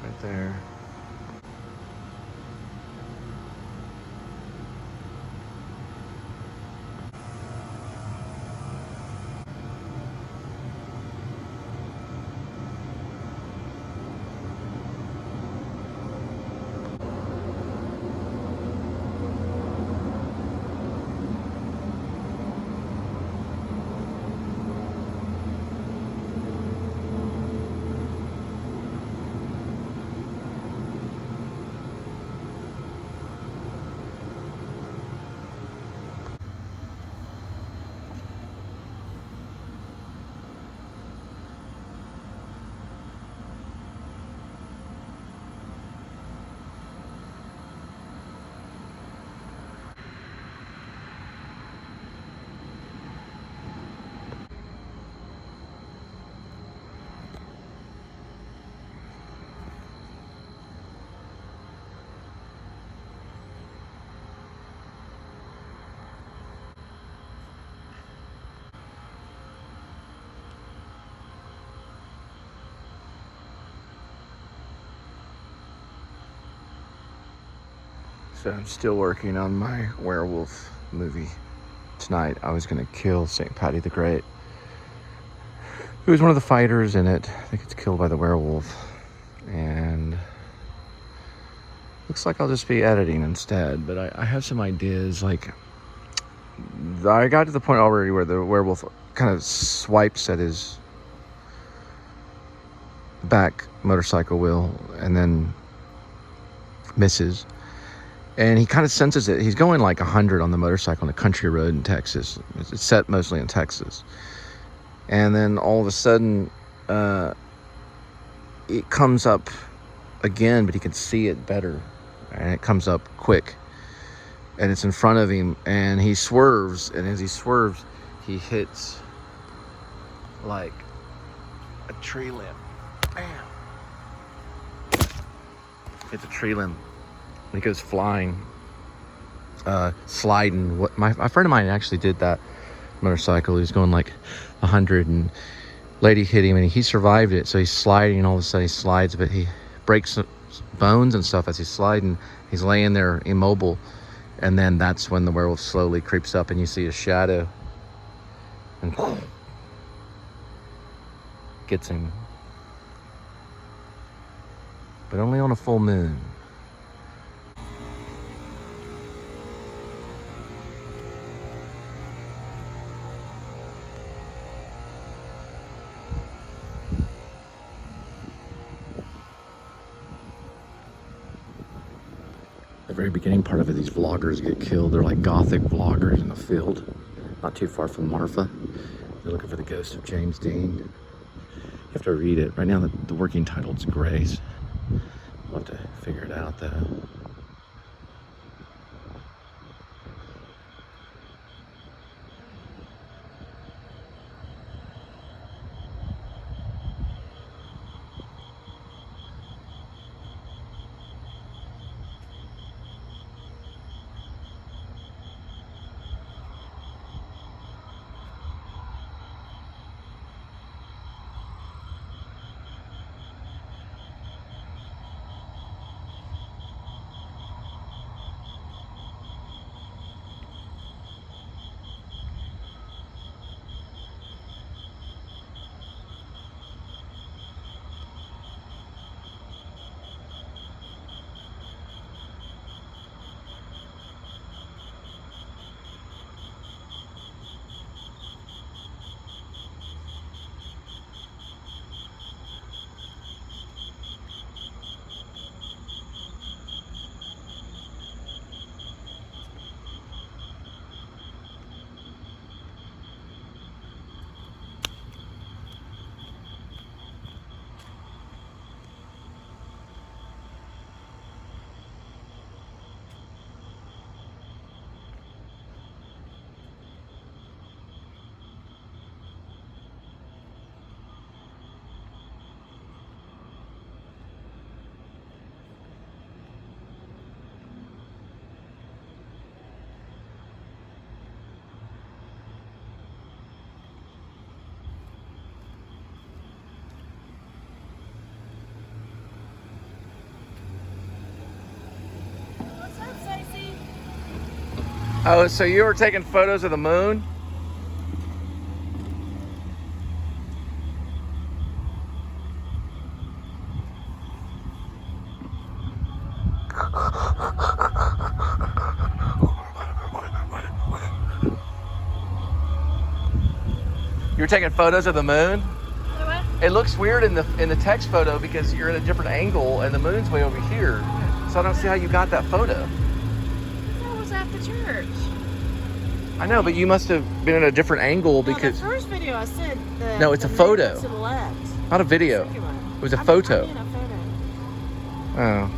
right there. So I'm still working on my werewolf movie. Tonight I was gonna kill St. Patty the Great, who was one of the fighters in it. I think it's killed by the werewolf. And looks like I'll just be editing instead, but I have some ideas. Like, I got to the point already where the werewolf kind of swipes at his back motorcycle wheel and then misses. And he kind of senses it. He's going like 100 on the motorcycle on a country road in Texas. It's set mostly in Texas. And then all of a sudden, it comes up again, but he can see it better. And it comes up quick. And it's in front of him. And he swerves. And as he swerves, he hits like a tree limb. Bam! Hits a tree limb. And he goes flying, sliding. My friend of mine actually did that motorcycle. He was going like 100, and lady hit him, and he survived it. So he's sliding, and all of a sudden he slides, but he breaks bones and stuff as he's sliding. He's laying there immobile, and then that's when the werewolf slowly creeps up, and you see a shadow, and gets him. But only on a full moon. The very beginning part of it, these vloggers get killed. They're like gothic vloggers in the field, not too far from Marfa. They're looking for the ghost of James Dean. You have to read it. Right now, the working title is Grace. I'll have to figure it out, though. Oh, so you were taking photos of the moon? You were taking photos of the moon? What? It looks weird in the text photo because you're in a different angle and the moon's way over here. So I don't see how you got that photo. I was at the church. I know, but you must have been in a different angle No, because... the first video I said the... No, it's the a photo. To the left. Not a video. The second one. It was a I photo. mean a photo. Oh.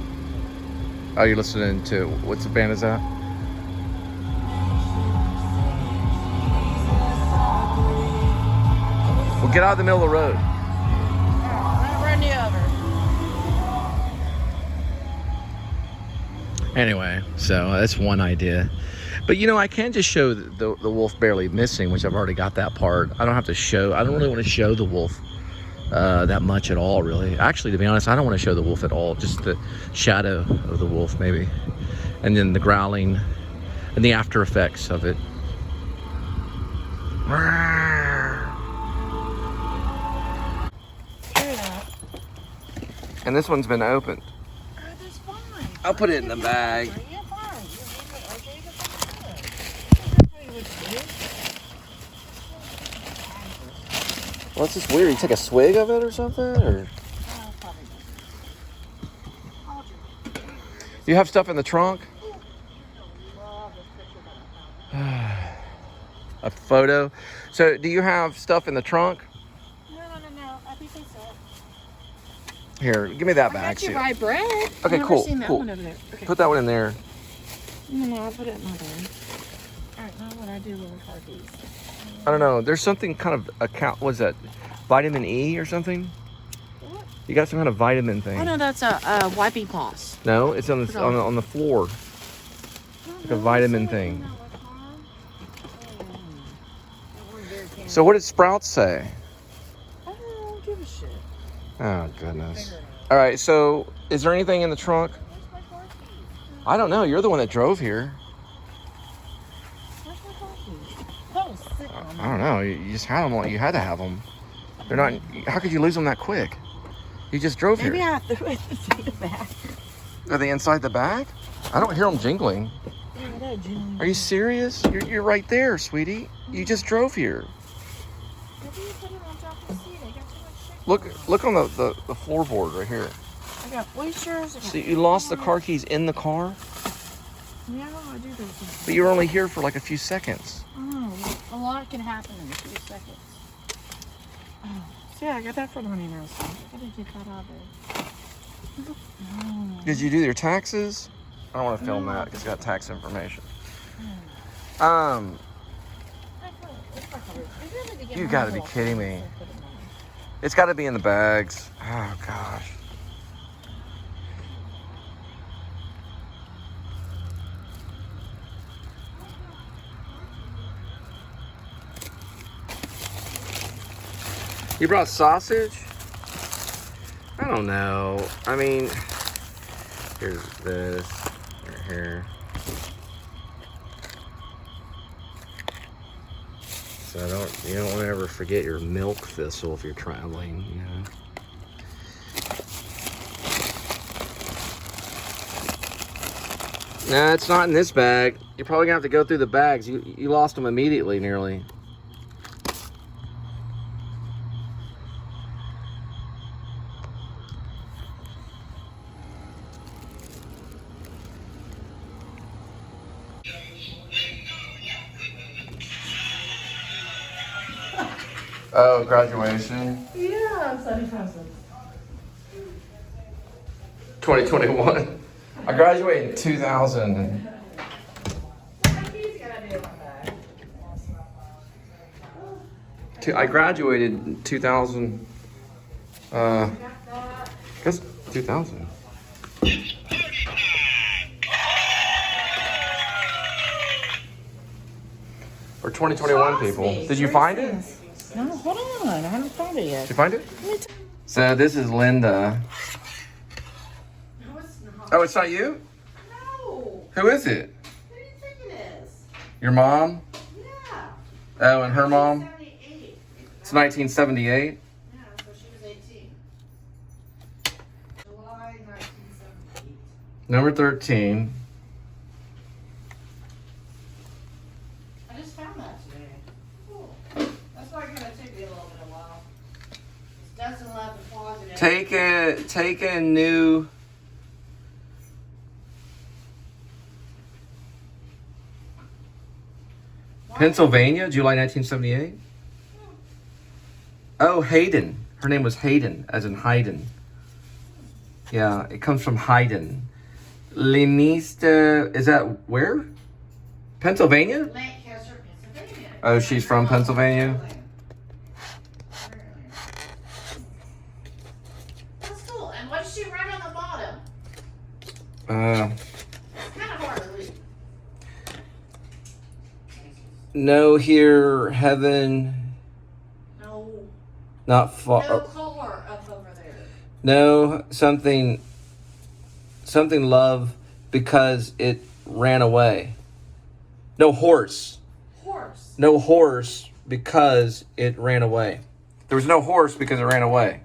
Oh, you're listening to... What's the band is that? Well, get out of the middle of the road. I'm gonna run you over. Anyway, so that's one idea. But you know, I can just show the wolf barely missing, which I've already got that part. I don't have to show, I don't really want to show the wolf that much at all, really. Actually, to be honest, I don't want to show the wolf at all. Just the shadow of the wolf, maybe. And then the growling and the after effects of it. And this one's been opened. Oh, that's fine. I'll put it in the bag. Yeah, fine. I'll take it from Well, it's just weird. You take a swig of it or something? Or you have stuff in the trunk? A photo. So do you have stuff in the trunk? No. I think that's it. Here, give me that I bag. got you too. rye bread. Okay, I've never cool, seen that cool. one over there. Okay. Put that one in there. No, I'll put it in my bag. All right, now what I do with the car keys. I don't know. There's something kind of what's that? Vitamin E or something? What? You got some kind of vitamin thing. Oh no, that's a wiping floss. No, it's on the on the floor. Like a vitamin thing. So what did Sprouts say? I don't give a shit. Oh goodness. All right. So is there anything in the trunk? Where's my car keys? I don't know. You're the one that drove here. Where's my car keys? That was sick on I don't know. You just had them. You had to have them. They're not. How could you lose them that quick? You just drove Maybe here. I threw it in the back. Are they inside the bag? I don't hear them jingling. Are you serious? You're right there, sweetie. You just drove here. Maybe you put it on top of the seat. I got too much shit. Look on the floorboard right here. I got oysters. So you lost the car keys in the car? Yeah, I do those things. But you were only here for like a few seconds. Oh, a lot can happen in a few seconds. Oh, so yeah, I got that for the money now. So I gotta get that out of there. Oh. Did you do your taxes? I don't want to film that because it's got tax information. You got to be kidding me. It's got to be in the bags. Oh gosh. You brought sausage? I don't know. I mean, here's this right here. So you don't want to ever forget your milk thistle if you're traveling, you know. Nah, it's not in this bag. You're probably gonna have to go through the bags. You lost them immediately, nearly. Oh, graduation. Yeah, 75 cents. 2021. I graduated in 2000. I graduated in 2000. Guess 2000. Or 2021 people. Did you find it? No, hold on. I haven't found it yet. Did you find it? So this is Linda. No, it's not. Oh, it's not you? No. Who is it? Who do you think it is? Your mom? Yeah. Oh, and her mom? 1978. It's 1978. Yeah, so she was 18. July 1978. Number 13. I just found that today. Cool. That's why it's gonna take me a little bit of a while. It doesn't let the positive. Take a new. Pennsylvania, July 1978. Oh, Hayden. Her name was Hayden, as in Haydn. Yeah, it comes from Haydn. Lenista, is that where? Pennsylvania? Lancaster, Pennsylvania. Oh, she's from Pennsylvania? That's cool. And what does she write on the bottom? It's Uh, kind of hard to read. no here, heaven, No. not far. No color up over there. No, something love because it ran away. No horse. Horse. No horse because it ran away. There was no horse because it ran away.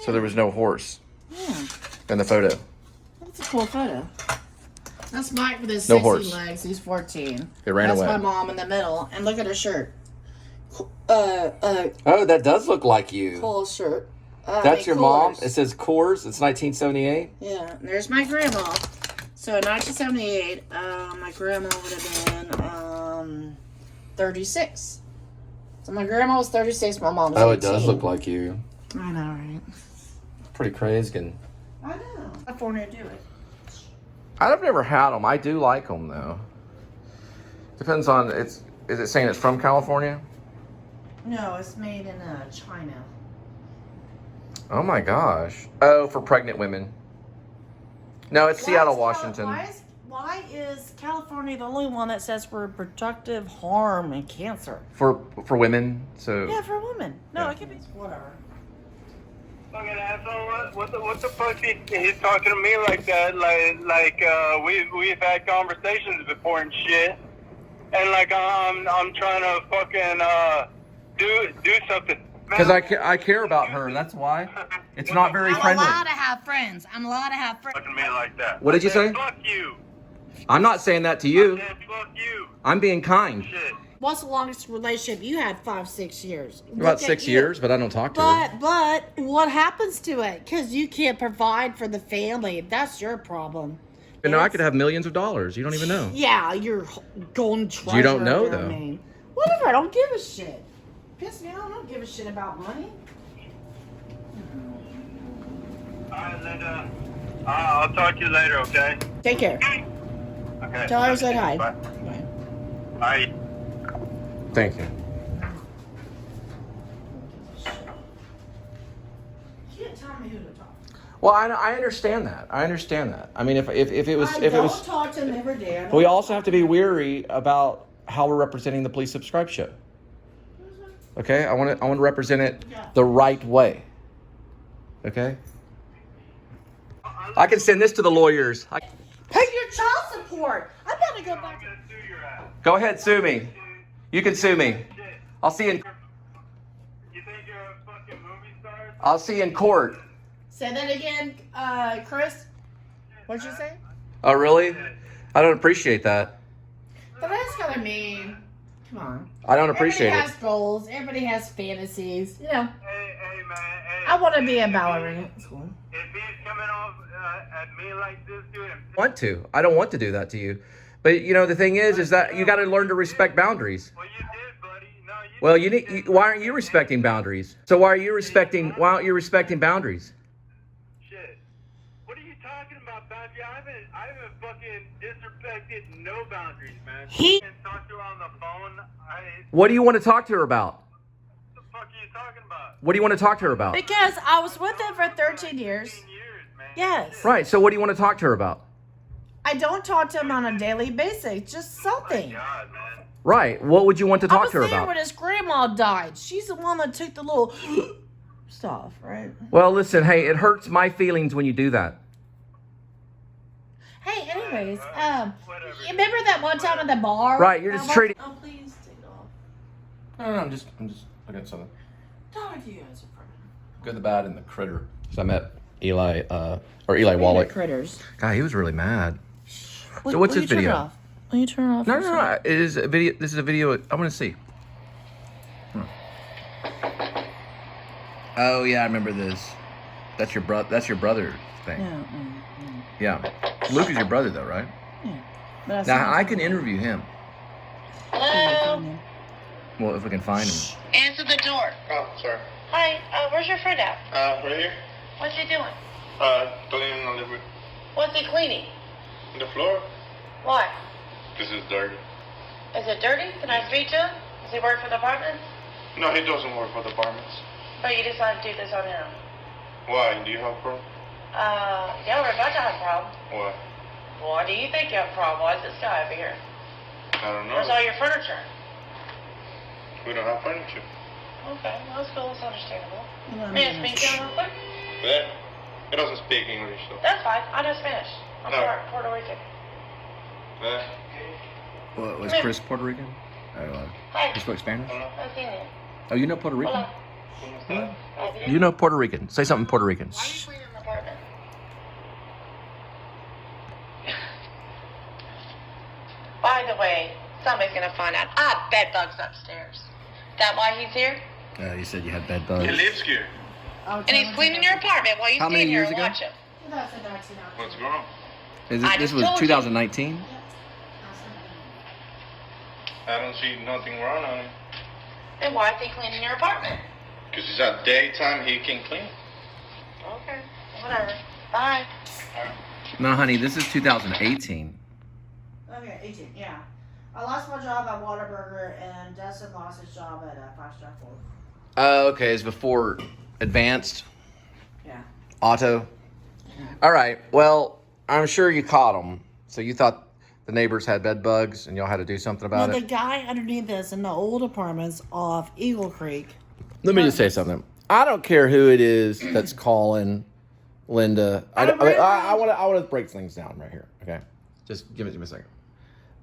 So there was no horse Yeah. in the photo. That's a cool photo. That's Mike with his No sexy horse. legs. He's 14. It ran That's away. my mom in the middle. And look at her shirt. Oh, that does look like you. Cool shirt. That's your mom? Coolers. It says Coors. It's 1978. Yeah, and there's my grandma. So in 1978, my grandma would have been 36. So my grandma was 36, my mom was 18. Oh, it does look like you. I know, right? Pretty crazy. I know. California do it. I've never had them. I do like them though. Depends on is it saying it's from California? No, it's made in China. Oh my gosh. Oh, for pregnant women. No, it's Seattle, Washington. Why is California the only one that says for reproductive harm and cancer? For women. So Yeah, for women. No, Yeah. it could be whatever. Fucking asshole! What the fuck? He's talking to me like that? We've had conversations before and shit, and like I'm trying to fucking do something. because I care about her. That's why. It's not very I'm friendly. allowed to have friends. I'm allowed to have friends. Talking to me like that. What did you say? Fuck you. I'm not saying that to you. I said, fuck you. I'm being kind. Shit. What's the longest relationship you had? 5-6 years. About Look at 6 you. years, but I don't talk to her. But what happens to it? Because you can't provide for the family. That's your problem. You know, I could have millions of dollars. You don't even know. Yeah, you're golden treasure. You don't know, you what I though. mean? Whatever. I don't give a shit. Piss me off. I don't give a shit about money. Alright, Linda. I'll talk to you later, okay? Take care. Okay. Tell her I said hi. Bye. Bye. Bye. Thank you. You can't tell me who to talk to. Well, I understand that. I understand that. I mean, if it was I don't talk to him every day. I don't we also have to be weary about how we're representing the Please Subscribe show. Okay, I want to represent it the right way. Okay. I can send this to the lawyers. Pay your child support. I better go I'm back. gonna sue your ass. Go ahead, sue me. You can sue me. Shit. I'll see you in. You think you're a fucking movie star? I'll see you in court. Say that again, Chris. What'd you say? Oh, really? I don't appreciate that. But that's kind of mean. Come on. I don't appreciate Everybody it. has goals. Everybody has fantasies. You know, Hey, man. Hey, I want to be a ballerina. It's cool. If he's coming off at me like this, dude, I don't want to do that to you. But you know, the thing is that you got to learn to respect boundaries. well, you did, buddy. No, you. Well, why aren't you respecting boundaries? So why aren't you respecting boundaries? Shit. What are you talking about, boundary? I haven't fucking disrespected no boundaries, man. He- can talk to her on the phone. What do you want to talk to her about? What the fuck are you talking about? What do you want to talk to her about? Because I was with him for 13 years. 15 years, man. Yes. Right. So what do you want to talk to her about? I don't talk to him on a daily basis. Just something. God, man. Right. What would you want to I talk was to her there about? when his grandma died. She's the one that took the little stuff, right? Well, listen, hey, it hurts my feelings when you do that. Hey, anyway. anyways, whatever. you remember that one time at the bar? Right, you're just treating. Oh, please take it off. No, I'm just looking at something. God, you guys are friends. Good, the bad, and the critter. So I met Eli, or Eli Wallach. Critters. God, he was really mad. So what's his video? Will you turn it off? No. It is a video. This is a video. I want to see. Oh yeah, I remember this. That's your brother thing. Yeah. Yeah. Luke is your brother though, right? Yeah. But Now I can interview him. Hello. Well, if we can find him. Answer the door. Oh, sorry. Hi, where's your friend at? Right here. What's he doing? Cleaning a little bit. What's he cleaning? The floor. Why? This is dirty. Is it dirty? Can I speak to him? Does he work for the apartment? No, he doesn't work for the apartments. But you decided to do this on him? Why? Do you have a problem? Yeah, we're about to have a problem. Why? Why do you think you have a problem? Why is this guy over here? I don't know. Where's all your furniture? We don't have furniture. Okay, well, that's cool. That's understandable. May I speak to him real quick? Yeah. He doesn't speak English, though. That's fine. I know Spanish. I'm No. Puerto Rican. Yeah. What, was Chris Puerto Rican? Hi. He spoke Spanish? I've seen you. Oh, you know Puerto Rican? Hola. You know Puerto Rican. Say something Puerto Rican. Why are you cleaning the apartment? By the way, somebody's gonna find out. Bed bugs upstairs. That why he's here? You said you had bed He bugs. lives here. And he's cleaning your apartment while you How many stand here years and ago? watch him. What's wrong? Is I this just was told you. 2019? I don't see nothing wrong on him. Then why is he cleaning your apartment? Because it's at daytime, he can clean. Okay, whatever. Bye. No, honey, this is 2018. Okay, 18. Yeah. I lost my job at Whataburger, and Dustin lost his job at 5-Star Ford. Oh, okay. It's before advanced Yeah. auto. All right. Well, I'm sure you caught them. So you thought the neighbors had bed bugs, and y'all had to do something about Well, it. the guy underneath us in the old apartments off Eagle Creek. Let me just say something. I don't care who it is that's calling Linda. I want to break things down right here. Okay, just give me a second.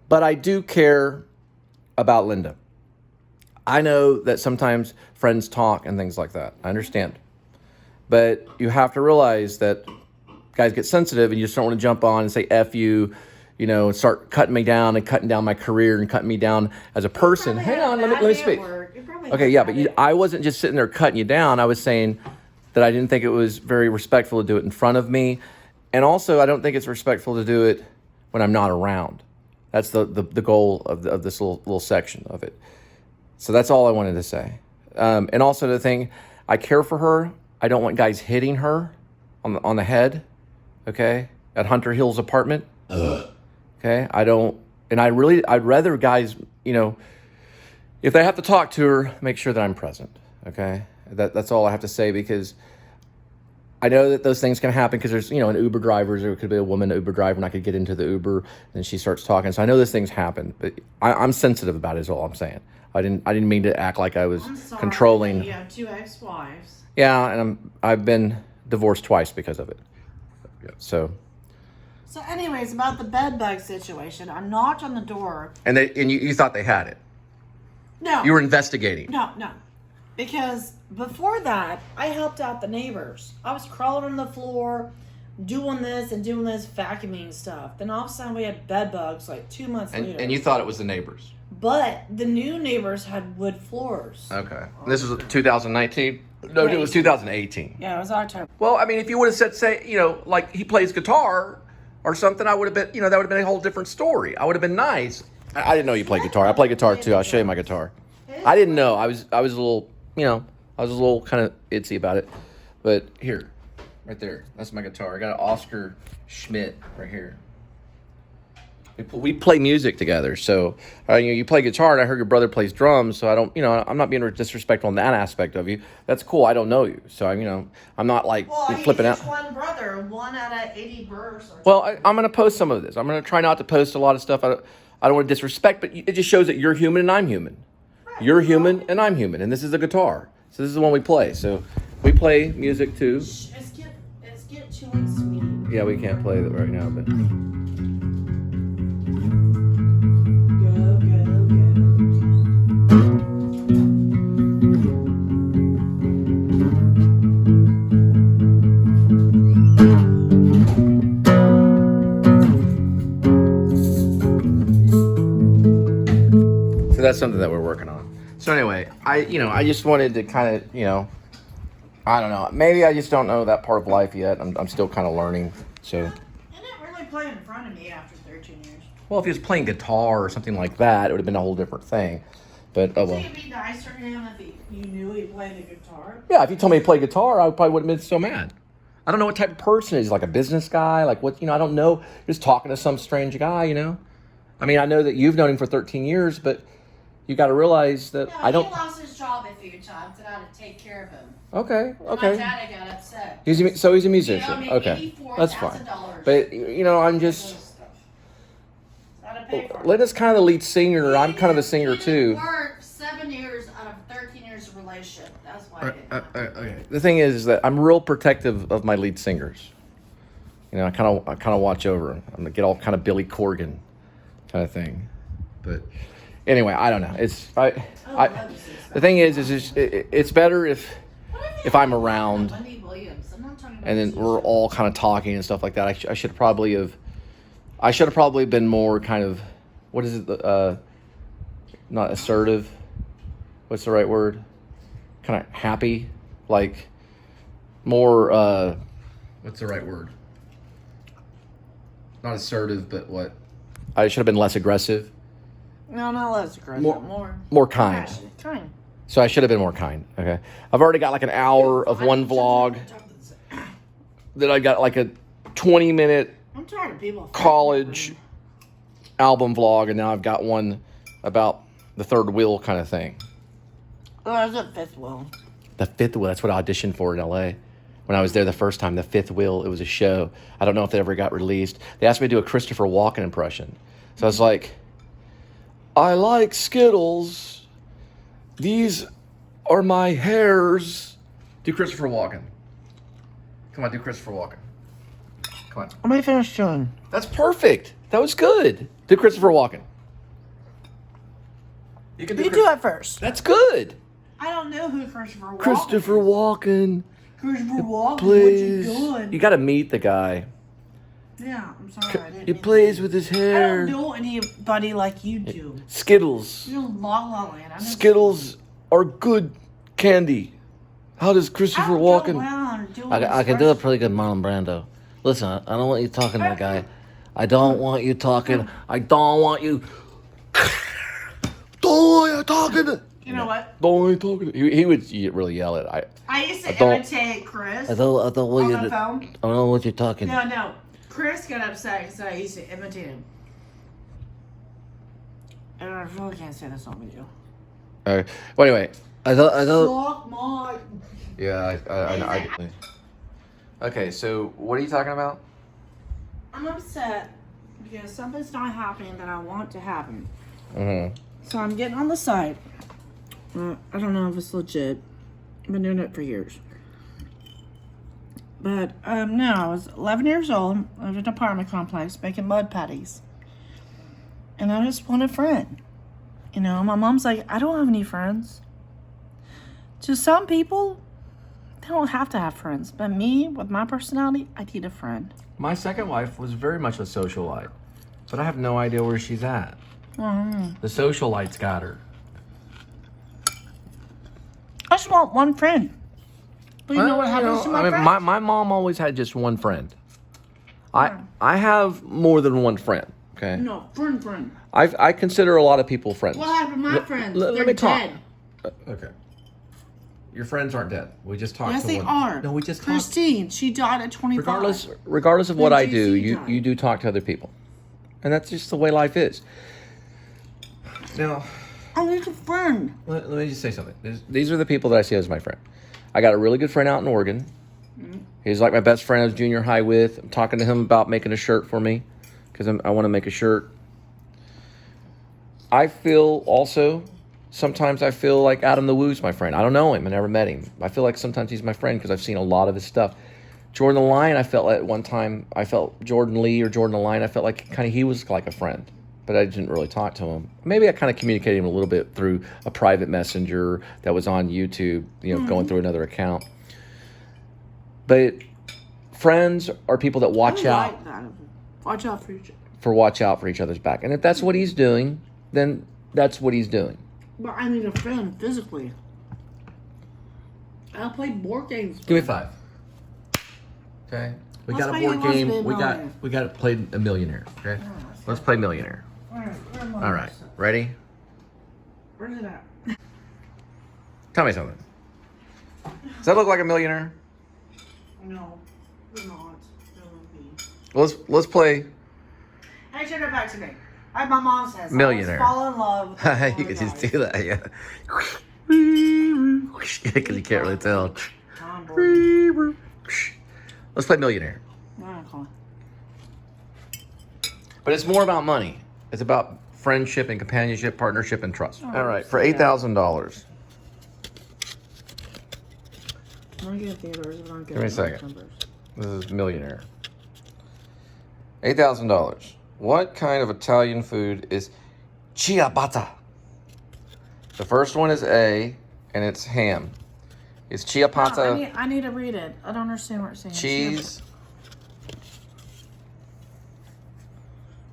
But I do care about Linda. I know that sometimes friends talk and things like that. I understand, but you have to realize that guys get sensitive, and you just don't want to jump on and say "f you," you know, and start cutting me down and cutting down my career and cutting me down as a person. Hang on, let me speak. Okay, yeah, but I wasn't just sitting there cutting you down. I was saying that I didn't think it was very respectful to do it in front of me. And also, I don't think it's respectful to do it when I'm not around. That's the goal of this little section of it. So that's all I wanted to say. And also the thing, I care for her. I don't want guys hitting her on the head, okay, at Hunter Hill's apartment. Okay, I don't, and I'd rather guys, you know, if they have to talk to her, make sure that I'm present, okay? That's all I have to say, because I know that those things can happen, because there's, you know, an Uber driver, or it could be a woman Uber driver, and I could get into the Uber, and she starts talking. So I know those things happen, but I'm sensitive about it is all I'm saying. I didn't mean to act like I was controlling. You have 2 ex-wives. Yeah, and I've been divorced twice because of it. Yeah, so anyways, about the bed bug situation, I knocked on the door. and you thought they had it. No. You were investigating. No. Because before that, I helped out the neighbors. I was crawling on the floor, doing this, vacuuming stuff. Then all of a sudden we had bed bugs like 2 months later. And you thought it was the neighbors. But the new neighbors had wood floors. Okay. This was 2019? No, it was 2018. Yeah, it was October. Well, I mean, if you would have said, say, you know, like he plays guitar or something, I would have been, you know, that would have been a whole different story. I would have been nice. I didn't know you played guitar. I play guitar too. I'll show you my guitar. I didn't know. I was a little, you know, I was a little kind of itsy about it. But here, right there, that's my guitar. I got an Oscar Schmidt right here. We play music together, so you play guitar, and I heard your brother plays drums. So I don't, you know, I'm not being disrespectful on that aspect of you. That's cool. I don't know you, so I'm not like flipping out. One brother, 1 out of 80 births. Well, I'm going to post some of this. I'm going to try not to post a lot of stuff. I don't want to disrespect, but it just shows that you're human and I'm human. Right. You're human and I'm human, and this is a guitar. So this is the one we play. So we play music too. It's get chewing sweet. Yeah, we can't play that right now, but. So that's something that we're working on. So anyway, I just wanted to kind of, I don't know. Maybe I just don't know that part of life yet. I'm still kind of learning. So. You didn't really play in front of me after 13 years. Well, if he was playing guitar or something like that, it would have been a whole different thing. But oh well. So you'd be nicer to him if you knew he played the guitar? Yeah, if you told me he played guitar, I probably wouldn't have been so mad. I don't know what type of person he is, like a business guy, like what, I don't know. Just talking to some strange guy, I mean, I know that you've known him for 13 years, but you got to realize that No, I don't. He lost his job a few times, and I had to take care of him. Okay. My dad got upset. He's a musician. You owe me Okay, that's fine. $84,000. But I'm just. Linda's kind of the lead singer. I'm kind of a singer too. Worked 7 years out of 13 years of relationship. That's why I didn't. Okay. The thing is that I'm real protective of my lead singers. I kind of watch over them. I'm gonna get all kind of Billy Corgan kind of thing. But anyway, I don't know. The thing is it's better if I'm around, and then we're all kind of talking and stuff like that. I should have probably been more kind of, what is it? Not assertive. What's the right word? Kind of happy, like more. What's the right word? Not assertive, but what? I should have been less aggressive. No, not less aggressive. More kind. Kind. So I should have been more kind. Okay. I've already got like an hour of one vlog. Then I got like a 20-minute I'm tired of people. college album vlog, and now I've got one about the third wheel kind of thing. Oh, that's a fifth wheel. The fifth wheel. That's what I auditioned for in LA. When I was there the first time, the fifth wheel, it was a show. I don't know if it ever got released. They asked me to do a Christopher Walken impression. So I was like, I like Skittles. These are my hairs. Do Christopher Walken. Come on, do Christopher Walken. Come on. Let me finish chewing. That's perfect. That was good. Do Christopher Walken. You can You do it first. That's good. I don't know who Christopher Walken Christopher is. Walken. Christopher Walken, Plays. what you doing? You got to meet the guy. Yeah, I'm sorry. I didn't He mean plays to. with his I hair. don't know anybody like you do. Skittles. You're La La Land. Skittles are good candy. How does Christopher Walken? I can do a pretty good Marlon Brando. Listen, I don't want you talking to the guy. I don't want you talking. I don't want you. Don't want you talking. You know what? Don't want you talking. He would really yell it. I used to don't- imitate Chris I don't want on you the to. phone. I don't know what you're talking. No. Chris got upset because I used to imitate him. And I really can't say this on video. Well, anyway. I don't. Fuck my... Yeah, I. Okay, so what are you talking about? I'm upset because something's not happening that I want to happen. Mm-hmm. So I'm getting on the site. I don't know if it's legit. I've been doing it for years. But no, I was 11 years old. I was in an apartment complex making mud patties. And I just want a friend. My mom's like, I don't have any friends. To some people, they don't have to have friends. But me, with my personality, I need a friend. My second wife was very much a socialite, but I have no idea where she's at. The socialites got her. I just want one friend. But you know what happens to my friends? My mom always had just one friend. I have more than one friend. Okay. No, friend. I consider a lot of people friends. What happened to my friends? let They're me talk. dead. Okay. Your friends aren't dead. We just talked. Yes, to they one. are. No, we just talked. Christine, she died at 25. Regardless of what Then I do, JC died. you do talk to other people, and that's just the way life is. Now, I need a friend. let me just say something. These are the people that I see as my friend. I got a really good friend out in Oregon. He's like my best friend I was junior high with. I'm talking to him about making a shirt for me because I want to make a shirt. I feel also, sometimes I feel like Adam the Woo's my friend. I don't know him. I never met him. I feel like sometimes he's my friend because I've seen a lot of his stuff. Jordan the Lion, I felt at one time, I felt Jordan Lee or Jordan the Lion, I felt like kind of he was like a friend. but I didn't really talk to him. Maybe I kind of communicated him a little bit through a private messenger that was on YouTube, you know, going through another account. But friends are people that watch out. Like that. Watch out for each other. Watch out for each other's back. And if that's what he's doing, then that's what he's doing. But I need a friend physically. I'll play board games. Give me 5. Okay. We Let's got a play board Let's game. Be a We Millionaire. got to play a millionaire. Okay. Let's play millionaire. All right. Ready? Where's it at? Tell me something. Does that look like a millionaire? No, we're not. It won't be. Let's play. I should have back to me. My mom says. Millionaire. I fall in love. With You can just guy. do that, yeah. Because you can't really tell. Tom Brady. Let's play millionaire. Okay. But it's more about money. It's about friendship and companionship, partnership, and trust. Oh, All right, for yeah. $8,000. I'm gonna get theaters. I'm gonna get Give me a second. numbers. This is millionaire. $8,000. What kind of Italian food is ciabatta? The first one is A, and it's ham. Is ciabatta No, I need to read it. I don't understand what it's saying. cheese?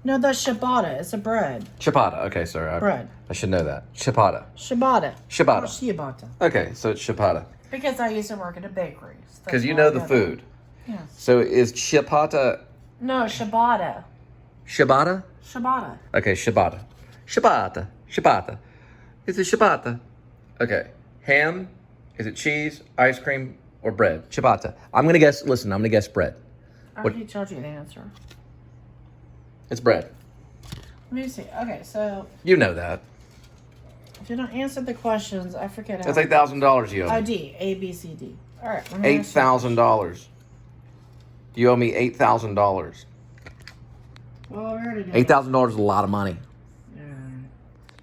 No, that's ciabatta. It's a bread. Ciabatta. Okay, sorry. Bread. I should know that. Ciabatta. Ciabatta. Ciabatta. Or ciabatta. Okay, so it's ciabatta. Because I used to work at a bakery. So Because you that's know why the I food. Yes. So is ciabatta No, ciabatta. ciabatta? Ciabatta. Okay, ciabatta. Ciabatta. Ciabatta. Is it ciabatta? Okay. Ham? Is it cheese, ice cream, or bread? Ciabatta. I'm going to guess, listen, I'm going to guess bread. I What- already told you the answer. It's bread. Let me see. Okay, so You know that. if you don't answer the questions, I forget how. That's $8,000 you owe Oh, me. D. A, B, C, D. All right. let me ask you- $8,000. You owe me $8,000. Well, we already know. $8,000 is a lot of money. Yeah.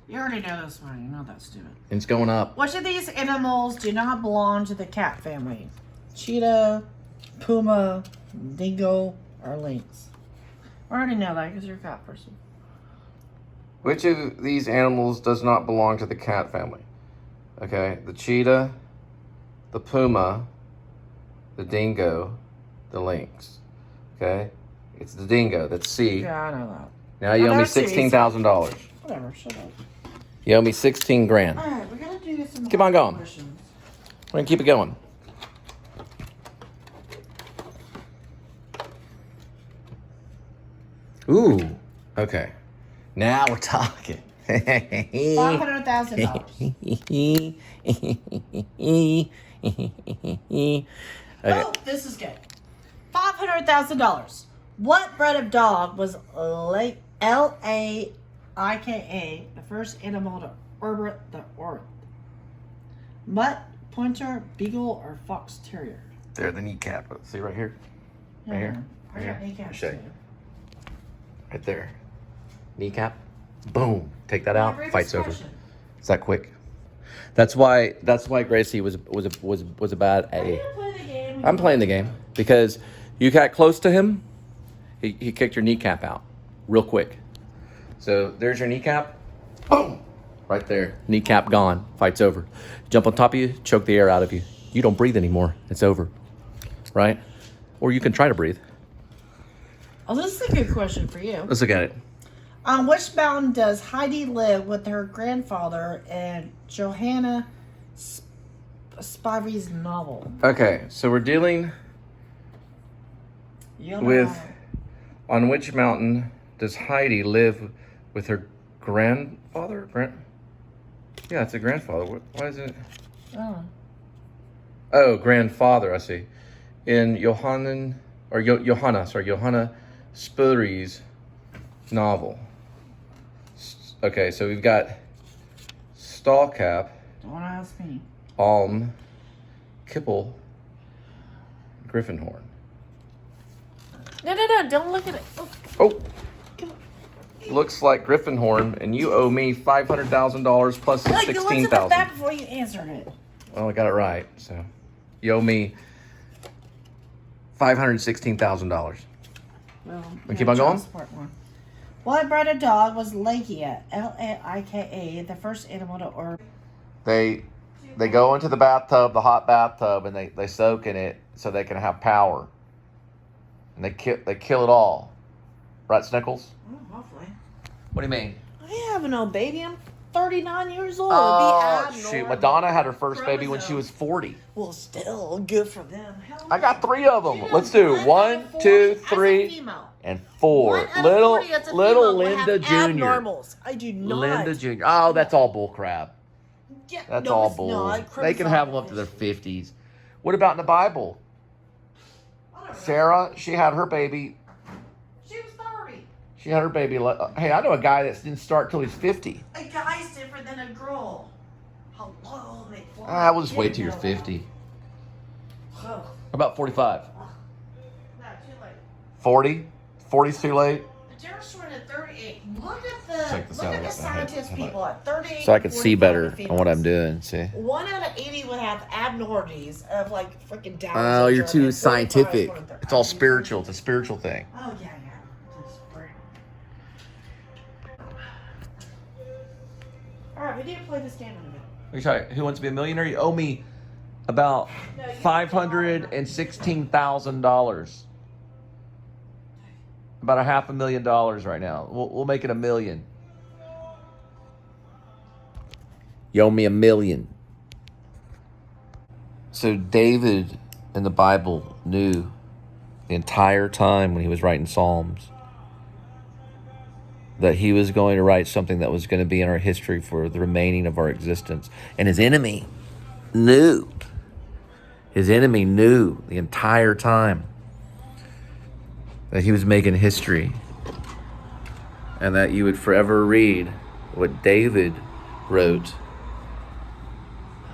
You already know this one. You know that's stupid. And it's going up. Which of these animals do not belong to the cat family? Cheetah, puma, dingo, or lynx? I already know that because you're a cat person. Which of these animals does not belong to the cat family? Okay, the cheetah, the puma, the dingo, the lynx. Okay, it's the dingo. That's C. Yeah, I know that. Now you I owe know me C. $16,000. Whatever, shut up. You owe me 16 grand. All right, we're gonna do some. Keep on going. questions. We're gonna keep it going. Ooh, okay. Now we're talking. $500,000. Okay. Oh, this is good. $500,000. What breed of dog was Laika, the first animal to orbit the Earth? Mutt, Pointer, Beagle, or Fox Terrier? There, the kneecap. See right here? Right here? I Right got here? kneecaps Show too. you. Right there. Kneecap. Boom. Take that My out. greatest Fight's over. question. Is that quick? That's why Gracie was a bad Are you A. gonna play the game? I'm playing the game because you got close to him. He kicked your kneecap out real quick. So there's your kneecap. Boom. Right there. Kneecap gone. Fight's over. Jump on top of you, choke the air out of you. You don't breathe anymore. It's over. Right? Or you can try to breathe. Oh, this is a good question for you. Let's look at it. On which mountain does Heidi live with her grandfather in Johanna Spivey's novel? Okay, so we're dealing You'll know. with on which mountain does Heidi live with her grandfather? Yeah, it's a grandfather. Why is it? Oh. Oh, grandfather, I see. In Johanna Spivey's novel. Okay, so we've got Stallcap, Don't ask me. Alm, Kipple, Griffinhorn. No, don't look at it. Oh, Oh, come on. looks like Griffinhorn, and you owe me $500,000 plus the Look, you looked at $16,000. that before you answered it. Well, I got it right, so you owe me $516,000. Well, We keep on going? Part one. Well, I bred a dog was Laika, Laika, the first animal to order. They go into the bathtub, the hot bathtub, and they soak in it so they can have power. And they kill it all. Right, Snickles? Oh, hopefully. What do you mean? I have no baby. I'm 39 years old. Oh, It'd be shoot. abnormal. Madonna had her first baby when she was 40. Well, still good for them. Hell I got no. 3 of them. You know, Let's do one 1, out of 40 2, as a 3, female. and 4. One out of Little 40 as a little female will Linda have Jr. abnormals. I do not. Linda Jr. Oh, that's all bull crap. Yeah, That's no, all it's bull. not. They can have them up to their 50s. What about in the Bible? I don't know. Sarah, she had her baby. She was 30. She had her baby. Hey, I know a guy that didn't start till he's 50. A guy's different than a girl. Hello, they fly. We'll just wait till you're 50. Oh, About 45. not too late. 40? 40's too late? The difference between a 38. Look at Check this the out. look at the scientist Hold on. people at 38. So I can see 45 better on what I'm females. doing. See? 1 out of 80 would have abnormalities of like freaking Down Oh, you're syndrome, too and 45 is scientific. one of their- It's all spiritual. It's a spiritual thing. Oh yeah. Just great. All right, we need to play this game in a minute. Sorry, Who Wants to Be a Millionaire? You owe me about $516,000. About $500,000 right now. We'll make it $1 million. You owe me $1 million. So David in the Bible knew the entire time when he was writing Psalms that he was going to write something that was going to be in our history for the remaining of our existence. And his enemy knew. His enemy knew the entire time that he was making history and that you would forever read what David wrote.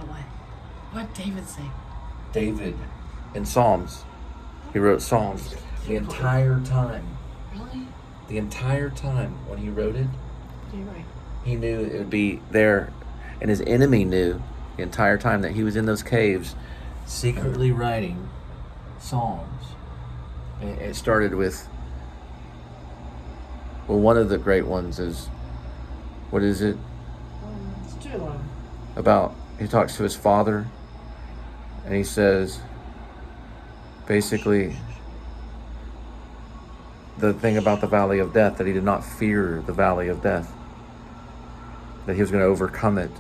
Oh, what David say? David in Psalms. He wrote Psalms the entire time. Really? The entire time when he wrote it, You're right. he knew it would be there. And his enemy knew the entire time that he was in those caves secretly writing Psalms. And it started with, well, one of the great ones is, what is it? It's too long. About, he talks to his father and he says, basically, the thing about the valley of death, that he did not fear the valley of death, that he was going to overcome it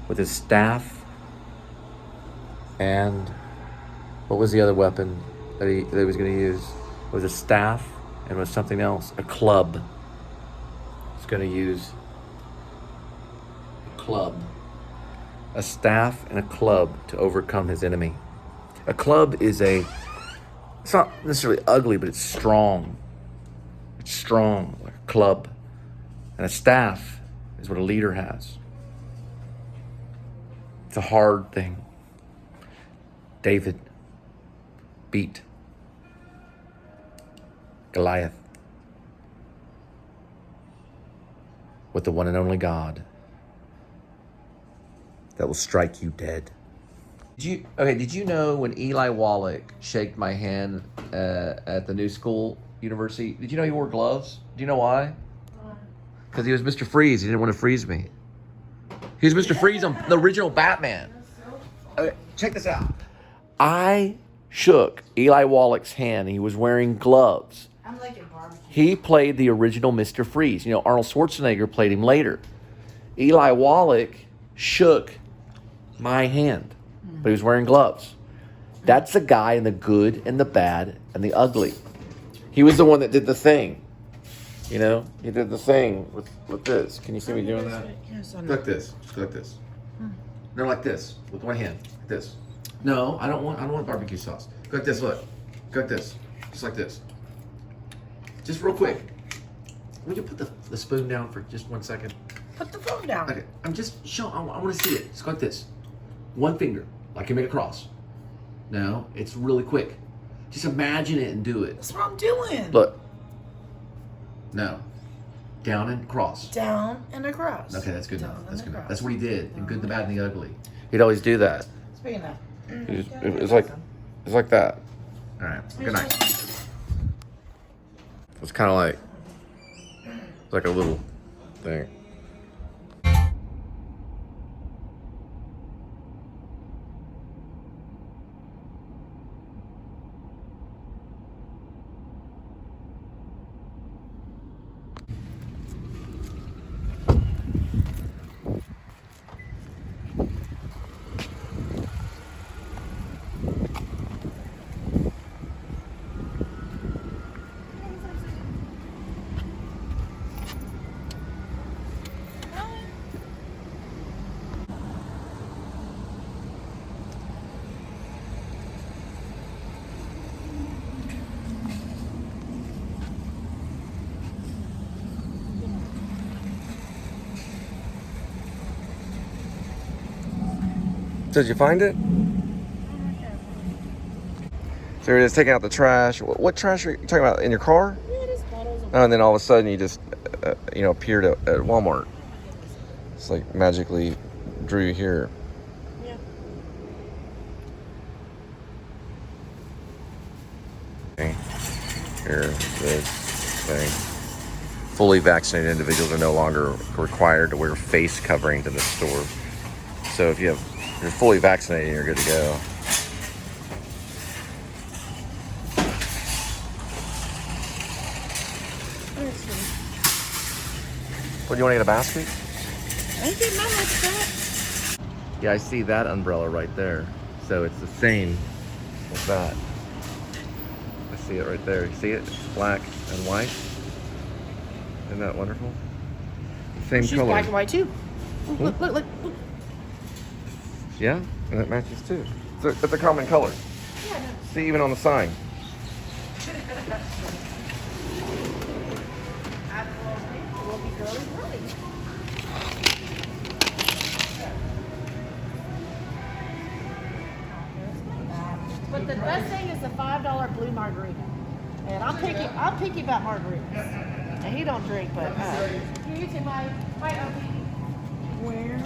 with his staff. And what was the other weapon that he was going to use? It was a staff and was something else, a club. He's going to use a club, a staff and a club to overcome his enemy. A club is it's not necessarily ugly, but it's strong. It's strong, like a club. And a staff is what a leader has. It's a hard thing. David beat Goliath with the one the that will strike you dead. Did you know when Eli Wallach shaked my hand at the new school university, did you know he wore gloves? Do you know why? Because he was Mr. Freeze. He didn't want to freeze me. He was Mr. Freeze on the original Batman. Okay, check this out. I shook Eli Wallach's hand. He was wearing gloves. I'm like a barbecue. He played the original Mr. Freeze. You know, Arnold Schwarzenegger played him later. Eli Wallach shook my hand, but he was wearing gloves. That's the guy in the good and the bad and the ugly. He was the one that did the thing. You know, he did the thing with this. Can you see me doing that? Yes, I know. Like this. Like this. No, like this. With one hand. Like this. No, I don't want barbecue sauce. Go like this, look. Go like this. Just like this. Just real quick. Would you put the spoon down for just 1 second? Put the phone down. Okay, I'm just showing, I want to see it. Just go like this. One finger, like you make a cross. No, it's really quick. Just imagine it and do it. That's what I'm doing. Look. No. Down and cross. Down and across. Okay, that's good enough. Down That's and good enough. across. That's what he did in Good, the Bad, and the Ugly. He'd always do that. Speaking of. It's like that. All right. Good night. It's kind of like It's like a little thing. Did you find it? So you're just taking out the trash. What trash are you talking about? In your car? Yeah, just bottles of Oh, and then all of a sudden you just, appeared at Walmart. It's like magically drew you here. Yeah. Okay. Here, this thing. Fully vaccinated individuals are no longer required to wear face coverings in the store. So if you're fully vaccinated, you're good to go. What, do you want to get a basket? I ain't getting my next shot. Yeah, I see that umbrella right there. So it's the same as that. I see it right there. You see it? It's black and white. Isn't that wonderful? Same She's color. black and white too. Look, look, look. Yeah, and that matches too. So it's a common color. Yeah, no. See, even on the sign. Will be girly girly. But the best thing is the $5 blue margarita. And I'm picky about margaritas. And he don't drink, but here you take my OP. Where?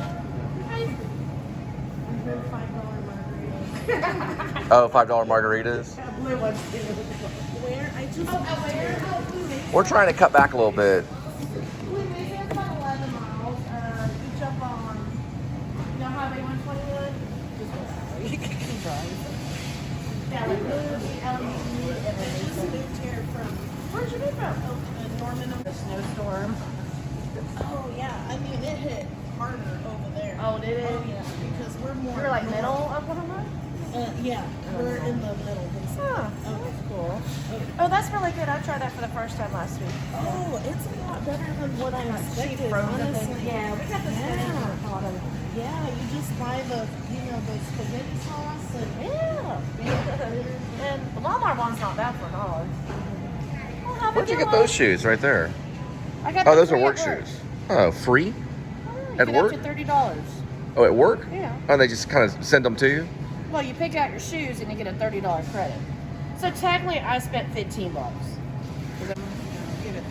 $5 margaritas. Oh, $5 margaritas. Blue ones too. Where? I just where? We're trying to cut back a little bit. Blue Mesa is about 11 miles. You jump on, you know Highway 121? Just go that way. You can drive. Yeah, like Blue, LE, and then just moved here from, where'd you move from? Norman, a snowstorm. Oh yeah, I mean it hit harder over there. Oh, did it? Oh yeah, because we're more. You're like north. middle Oklahoma? Yeah, we're in the middle. Basically. Huh, oh, that's cool. Oh, that's really good. I tried that for the first time last week. Oh, it's a lot better than what I expected. Frozen thing. Honestly. Yeah, we got the spinach. Yeah, you just buy the the spaghetti sauce and And the Walmart one's not bad for $1. Well, have a Where'd you good get one. those shoes right there? I got Oh, them those are free work at shoes. Oh, free? Oh, At you work? get up to $30. Oh, at work? Yeah. Oh, they just kind of send them to you? Well, you pick out your shoes and you get a $30 credit. So technically, I spent $15. Give it 3 days.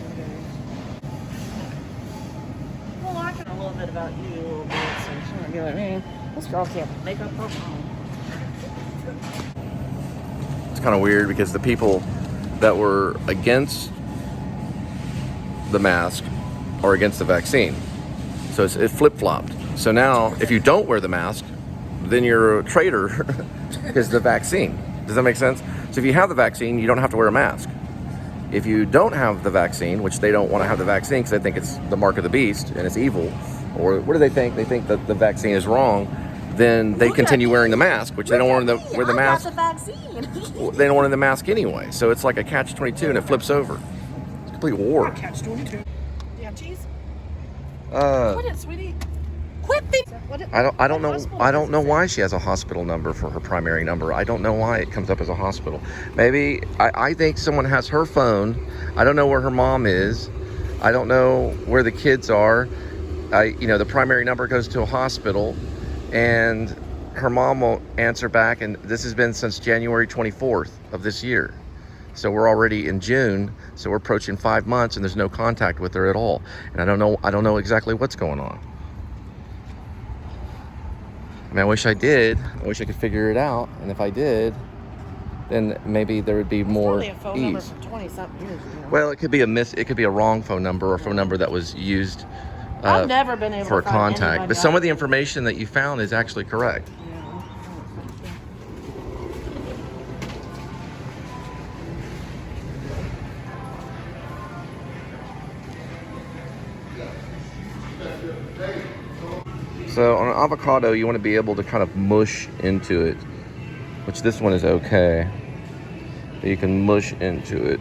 Well, I can a little bit about you a little bit, so she's gonna be like, man, this girl can't make up her own. It's kind of weird because the people that were against the mask are against the vaccine. So it flip-flopped. So now, if you don't wear the mask, then you're a traitor because the vaccine. Does that make sense? So if you have the vaccine, you don't have to wear a mask. If you don't have the vaccine, which they don't want to have the vaccine because they think it's the mark of the beast and it's evil, or what do they think? They think that the vaccine is wrong. Then they continue wearing the mask, which they don't want to wear the mask. I got the vaccine. They don't want the mask anyway. So it's like a catch-22 and it flips over. It's a complete war. Catch-22. Do you have cheese? Uh, Quit it, sweetie. Quit the. I don't know why she has a hospital number for her primary number. I don't know why it comes up as a hospital. Maybe I think someone has her phone. I don't know where her mom is. I don't know where the kids are. The primary number goes to a hospital, and her mom won't answer back. And this has been since January 24th of this year. So we're already in June. So we're approaching 5 months, and there's no contact with her at all. And I don't know exactly what's going on. I mean, I wish I did. I wish I could figure it out. And if I did, then maybe there would be more Probably a phone number ease. from 20-something years ago. Well, it could be a wrong phone number or a phone number that was used I've never been able for to find contact. anybody But some out of the information that you found is actually correct. Yeah. So on an avocado, you want to be able to kind of mush into it, which this one is okay. You can mush into it.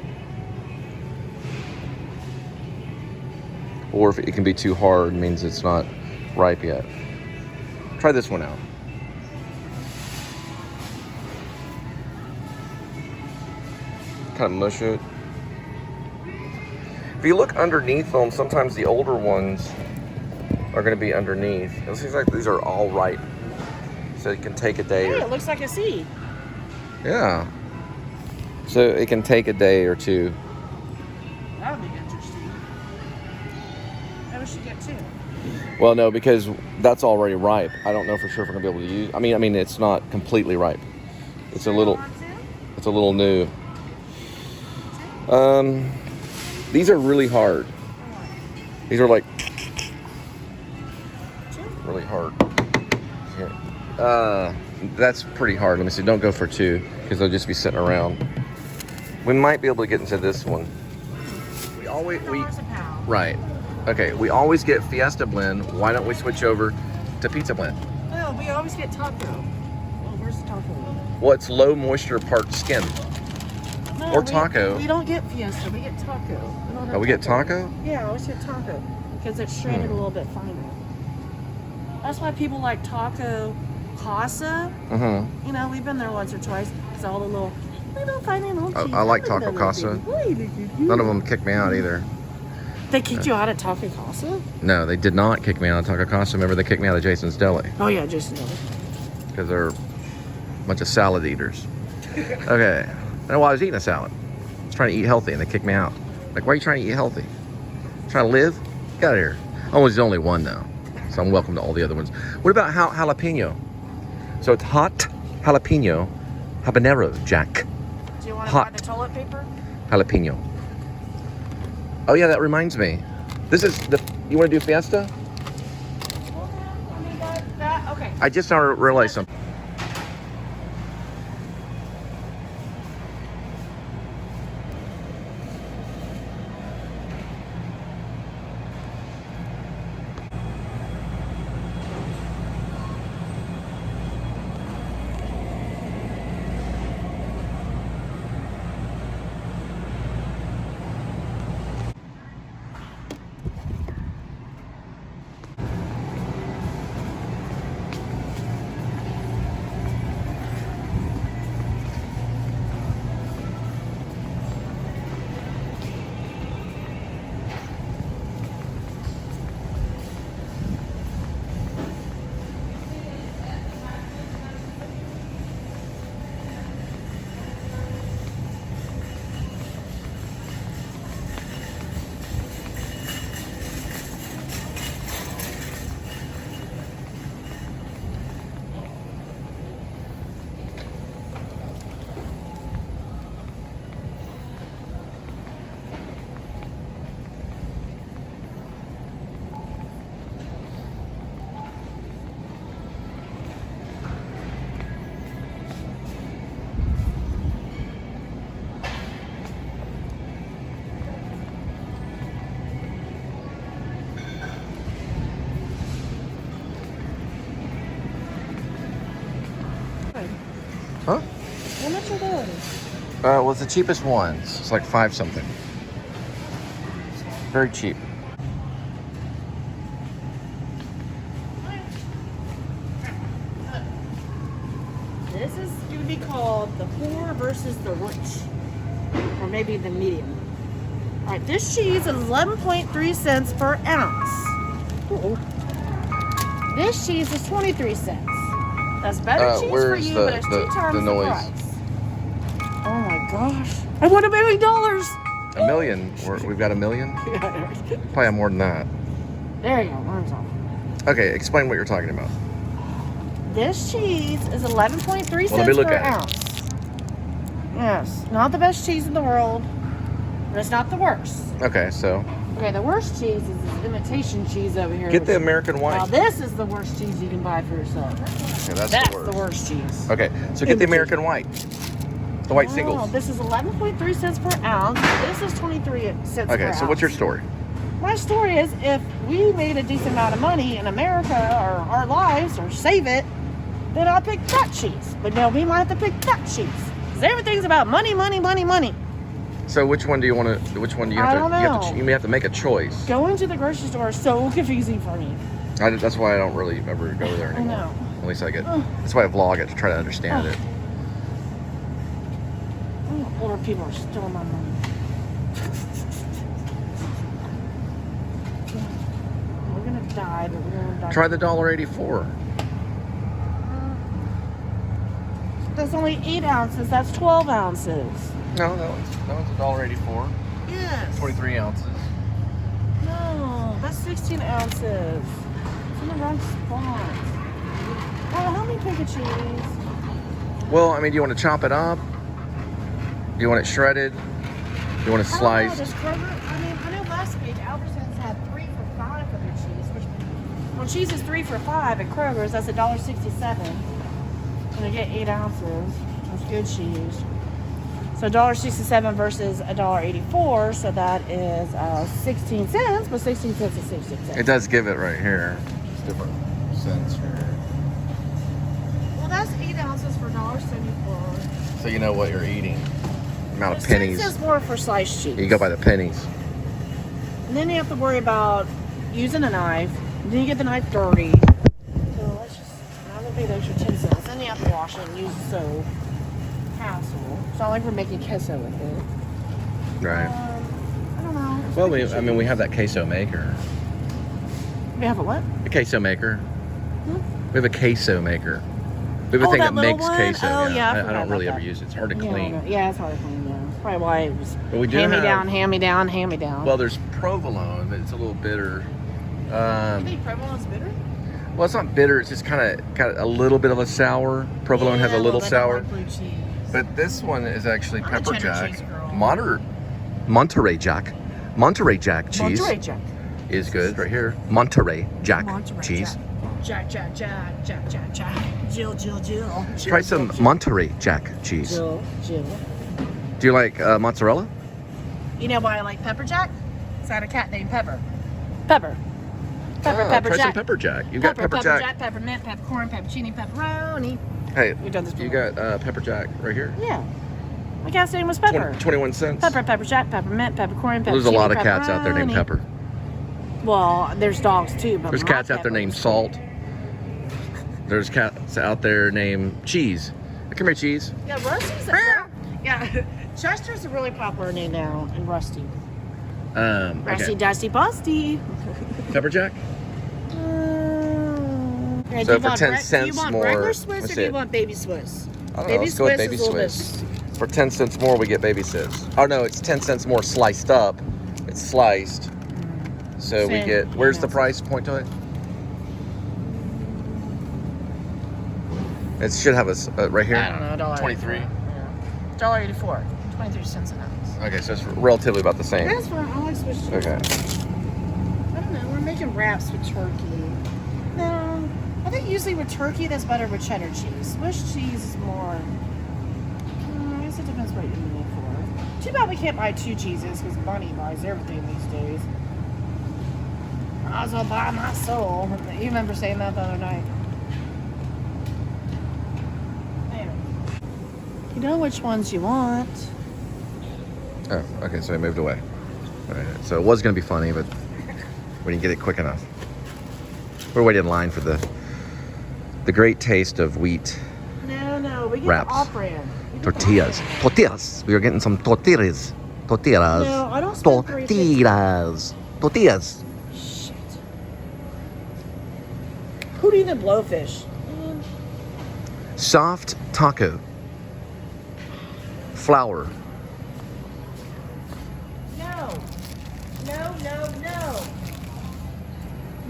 Or if it can be too hard, it means it's not ripe yet. Try this one out. Kind of mush it. If you look underneath them, sometimes the older ones are going to be underneath. It seems like these are all ripe. So it can take a day. Hey, it looks like a seed. Yeah. So it can take a day or two. That would be interesting. Maybe we should get two. Well, no, because that's already ripe. I don't know for sure if we're gonna be able to use. I mean, it's not completely ripe. It's a little new. These are really hard. These are like really hard. Here. That's pretty hard. Let me see. Don't go for two because they'll just be sitting around. We might be able to get into this one. $2 a pound. Right. Okay. We always get Fiesta blend. Why don't we switch over to pizza blend? No, we always get taco. Well, where's the taco? Well, it's low moisture part skin. No, Or taco. We don't get Fiesta. We get taco. don't have Oh, we get taco? Yeah, I always get taco because it's shredded a little bit finer. That's why people like taco casa. Mm-hmm. You know, we've been there once or twice. It's all the little finding little cheese. I like taco casa. None of them kicked me out either. They kicked you out at Taco Casa? No, they did not kick me out of Taco Casa. Remember, they kicked me out of Jason's Deli Oh yeah, Jason. because they're a bunch of salad eaters. Okay. And while I was eating a salad, I was trying to eat healthy, and they kicked me out. Like, why are you trying to eat healthy? Trying to live? Get out of here. I was the only one, though, so I'm welcome to all the other ones. What about jalapeno? So it's hot jalapeno, habanero, Jack. Do you want to Hot. buy the toilet paper? Jalapeno. Oh yeah, that reminds me. This is the. You want to do Fiesta? Okay. I just now realized something. Huh? How much are those? Well, it's the cheapest ones. It's like $5 something. Very cheap. This is going to be called the poor versus the rich. Or maybe the medium. Alright, this cheese is 11.3 cents per ounce. This cheese is 23 cents. That's better cheese for where's you, the- but it's the- 2 times the the noise? price. Oh my gosh. I won $1 million! $1 million. We've got $1 million? Probably have more than that. There you go, worms off. Okay, explain what you're talking about. This cheese is 11.3 Well, let me cents look per at it. ounce. Yes, not the best cheese in the world, but it's not the worst. Okay, so Okay, the worst cheese is this imitation cheese over here. get the American Now white. this is the worst cheese you can buy for yourself. Okay, That's the worst. the worst cheese. Okay, so get the American white. The white Oh, singles. this is 11.3 cents per ounce. This is 23 cents per Okay, ounce. so what's your story? My story is if we made a decent amount of money in America or our lives or save it, then I'll pick that cheese. But no, we might have to pick that cheese. Because everything's about money, money, money, money. So which one do you want to? Which one do you have I to? don't You have to. know. You may have to make a choice. Going to the grocery store is so confusing for me. That's why I don't really ever go there I anymore. know. At least I get. Ugh. That's why I vlog it to try to understand it. Older people are stealing my money. We're gonna die, but we're gonna die. Try the $1.84. That's only 8 ounces. That's 12 ounces. No, that one's $1.84. Yes. 23 ounces. No, that's 16 ounces. It's in the wrong spot. Oh, help me pick a cheese. Well, I mean, do you want to chop it up? Do you want it shredded? Do you want it I sliced? don't know, does Kroger, I know last week Albertsons had 3 for $5 for their cheese. Which, when cheese is 3 for $5 at Kroger's, that's $1.67. And I get 8 ounces. That's good cheese. So $1.67 versus $1.84, so that is 16 cents, but 16 cents is 16 cents. It does give it right here. It's different cents here. Well, that's 8 ounces for $1.74. So you know what you're eating. Amount of It's pennies. 10 cents more for sliced cheese. You go by the pennies. And then you have to worry about using a knife. And then you get the knife dirty. So let's just, I'm gonna pay the extra 10 cents. Then you have to wash it and use soap. Hassle. It's not like we're making queso with it. Right. I don't know. It's Well, pretty we have that queso maker. cheap. We have a what? A queso maker. Hmm? We have a queso maker. We have a Oh, thing that that little makes one? queso. Oh, yeah, I I forgot don't really about ever that. use it. It's hard to clean. Yeah, it's hard to clean. Yeah, that's probably why it was. But we do hand me have- down, hand me down, hand me down. Well, there's provolone, but it's a little bitter. you think provolone's bitter? Well, it's not bitter. It's just kind of got a little bit of a sour. Provolone has a little sour. Blue cheese. But this one is actually I'm a pepper cheddar jack. cheese girl. Monterey Jack. Monterey Jack cheese Monterey Jack. is good right here. Monterey Jack Monterey cheese. Jack. Jack. Jill. Try some Monterey Jack cheese. Jill. Do you like mozzarella? You know why I like pepper jack? It's got a cat named Pepper. Pepper Try jack. some pepper jack. You got pepper jack. Peppermint, peppercorn, peppercini, pepperoni. Hey, We've done this you before. got pepper jack right here. Yeah. My cat's name was Pepper. 21 cents. Pepper jack, peppermint, peppercorn, pepperoni. There's a lot of cats out there named Pepper. Well, there's dogs too, but There's my cats out there Pepper named was- Salt. There's cats out there named Cheese. Come here, Cheese. Yeah, Rusty's yeah. Chester's a really popular name now, and Rusty. Rusty, Okay. Dusty, Busty. Pepper jack? Yeah, So do you for want 10 reg- cents do you want more, regular Swiss that's or do you it. want baby Swiss? I don't know. Baby Let's go with Swiss baby is a little Swiss. bit- For 10 cents more, we get baby Swiss. Oh no, it's 10 cents more sliced up. It's sliced. So we Same. get. Where's the Yeah. price point to it? It should have us right here. I don't know, $1.84. 23. Yeah. $1.84. 23 cents an ounce. Okay, so it's relatively about the same. That's fine. I like Swiss cheese. Okay. I don't know. We're making wraps with turkey. No, I think usually with turkey that's better with cheddar cheese. Swiss cheese is more. I guess it depends what you're eating it for. Too bad we can't buy 2 cheeses because Bunny buys everything these days. I was gonna buy my soul. You remember saying that the other night? There. You know which ones you want. Oh, okay, so I moved away. All right, so it was going to be funny, but we didn't get it quick enough. We're waiting in line for the great taste of wheat No, we get Wraps. the off-brand. We get the tortillas. off-brand. Tortillas. We are getting some tortillas. Tortillas. No, I don't spend $3.50. Tortillas. Shit. Who do you think blowfish? Soft taco. Flour.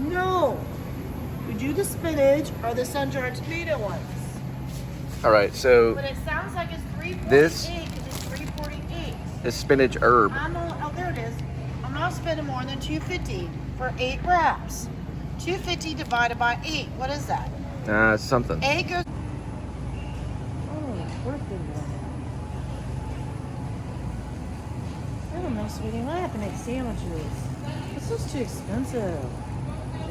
No. We do the spinach or the sun-dried tomato ones. All right, so But it sounds like it's 3.8 This- because His spinach herb. Oh, there it is. I'm not spending more than $2.50 for 8 wraps. $2.50 divided by 8. What is that? Something. 8 goes. Oh, birthday boy. I don't know, sweetie. I have to make sandwiches. This is too expensive.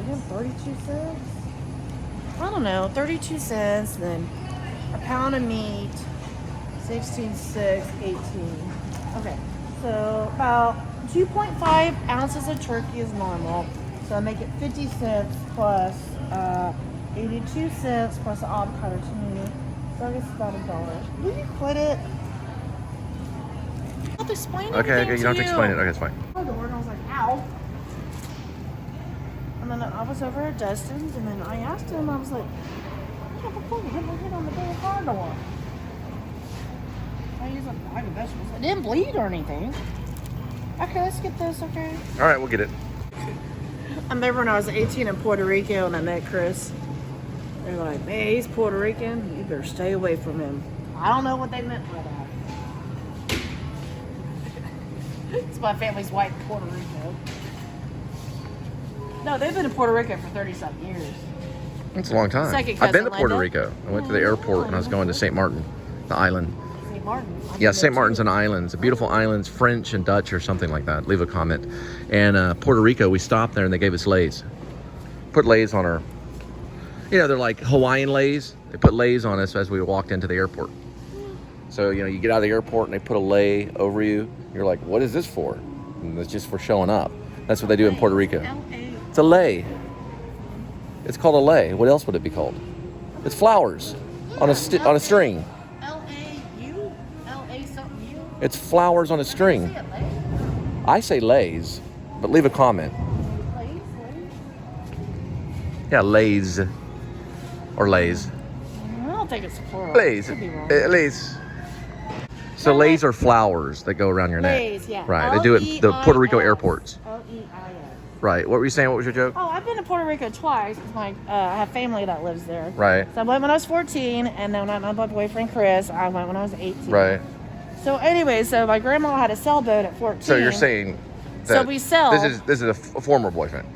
Even 32 cents? I don't know. 32 cents, then a pound of meat. 16.6, 18. Okay, so about 2.5 ounces of turkey is normal. So I make it 50 cents plus 82 cents plus the avocado tomato. So I guess it's about $1. Will you quit it? I have to explain Okay, everything you don't have to explain it. Okay, it's fine. I opened the door and I was like, ow. And then I was over at Dustin's and then I asked him, I was like, yeah, before you hit my head on the damn car door. I use a bag of vegetables. It didn't bleed or anything. Okay, let's get this, okay? All right, we'll get it. I remember when I was 18 in Puerto Rico and I met Chris. They're like, man, he's Puerto Rican. You better stay away from him. I don't know what they meant by that. It's my family's white in Puerto Rico. No, they've been in Puerto Rico for 30-something years. It's a long time. Second I've been to cousin Puerto Linda. Rico. I went to the airport when I was going to St. Martin, the island. St. Martin. Yeah, St. Martin's an island. It's a beautiful island. It's French and Dutch or something like that. Leave a comment. And Puerto Rico, we stopped there and they gave us Lays. Put Lays on our, you know, they're like Hawaiian Lays. They put Lays on us as we walked into the airport. So, you know, you get out of the airport and they put a lei over you. You're like, what is this for? And it's just for showing up. That's what they do in Puerto Rico. It's a lei. It's called a lei. What else would it be called? It's flowers on a string. L-A-U? L-A something U? It's flowers on a string. I say lays, but leave a comment. Yeah, lays. Or lays. I don't think it's plural. Lays. Could be wrong. Lays. So lays are flowers that go around your neck. Lays, yeah. Right. They do it at the Puerto Rico airports. L-E-I-S. Right. What were you saying? What was your joke? Oh, I've been to Puerto Rico twice. I have family that lives there. Right. So I went when I was 14, and then when I met my boyfriend Chris, I went when I was 18. Right. So anyway, so my grandma had a sailboat at 14. So you're saying that So we sell. This is a former boyfriend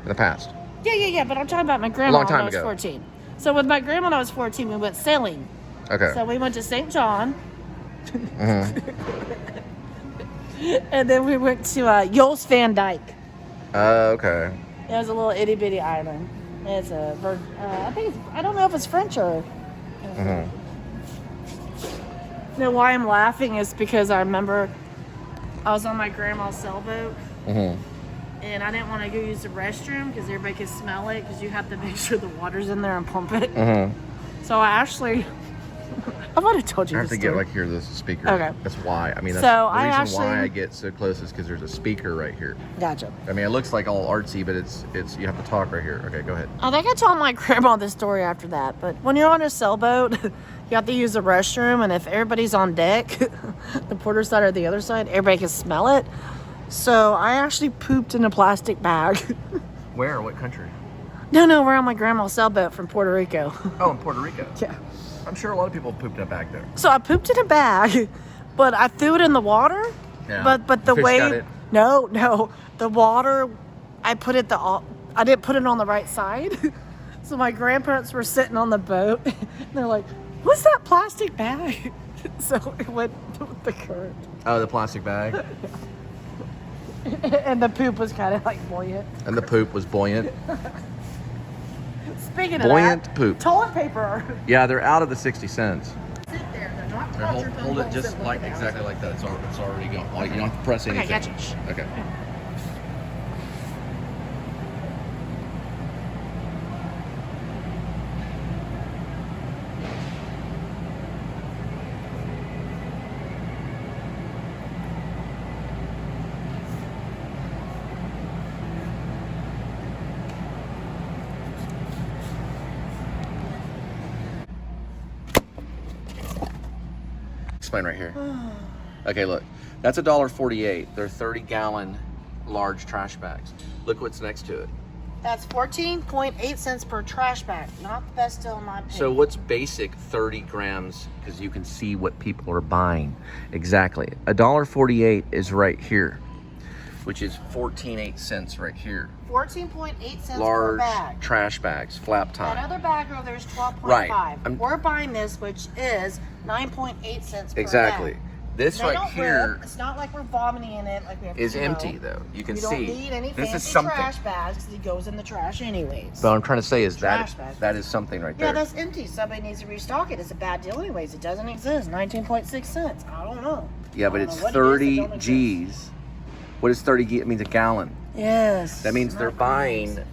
in the past. Yeah. But I'm talking about my grandma Long time when I was ago. 14. So with my grandma when I was 14, we went sailing. Okay. So we went to St. John. Mhm. And then we went to Jos Van Dyke. Okay. It was a little itty bitty island. It's a I don't know if it's French or. Mhm. You know why I'm laughing is because I remember I was on my grandma's sailboat Mhm. and I didn't want to go use the restroom because everybody could smell it because you have to make sure the water's in there and pump it. Mhm. So I actually, I might have told you I have this to get story. like here this speaker. Okay. That's why. I mean, that's So the I reason actually- why I get so close is because there's a speaker right here. Gotcha. I mean, it looks like all artsy, but it's you have to talk right here. Okay, go ahead. I think I told my grandma this story after that, but when you're on a sailboat, you have to use the restroom, and if everybody's on deck, the port side or the other side, everybody can smell it. So I actually pooped in a plastic bag. Where? What country? No, we're on my grandma's sailboat from Puerto Rico. Oh, in Puerto Rico. Yeah. I'm sure a lot of people pooped in a bag there. So I pooped in a bag, but I threw it in the water. Yeah. But the Fish way got it? no, the water, I didn't put it on the right side. So my grandparents were sitting on the boat, and they're like, "What's that plastic bag?" So it went with the current, Oh, the plastic bag. and the poop was kind of like buoyant. And the poop was buoyant. Speaking of Buoyant that, poop. toilet paper. Yeah, they're out of the 60 cents. Sit there, they're not Here, hold it just like exactly like that. It's already going. Like, you don't have to press anything. gotcha. Shh. Okay. Explain right here. Okay, look. That's $1.48. They're 30-gallon large trash bags. Look what's next to it. That's 14.8 cents per trash bag. Not the best deal in my opinion. So what's basic 30 grams? Because you can see what people are buying. Exactly. $1.48 is right here, which is 14.8 cents right here. 14.8 cents per Large bag. trash bags, flap top. That other bag over there is 12.5. Right. We're buying this, which is 9.8 cents per Exactly. bag. This They right don't here rip. It's not like we're vomiting in it. Like we have is to, empty though. You can You see. don't need any This fancy is something. trash bags because it goes in the trash anyways. But what I'm trying to say is Trash that bags. that is something right Yeah, there. that's empty. Somebody needs to restock it. It's a bad deal anyways. It doesn't exist. 19.6 cents. I don't know. Yeah, I but don't it's know what it is. It 30 don't exist. G's. What is 30 G? It means a gallon. Yes. That means they're Not buying nice.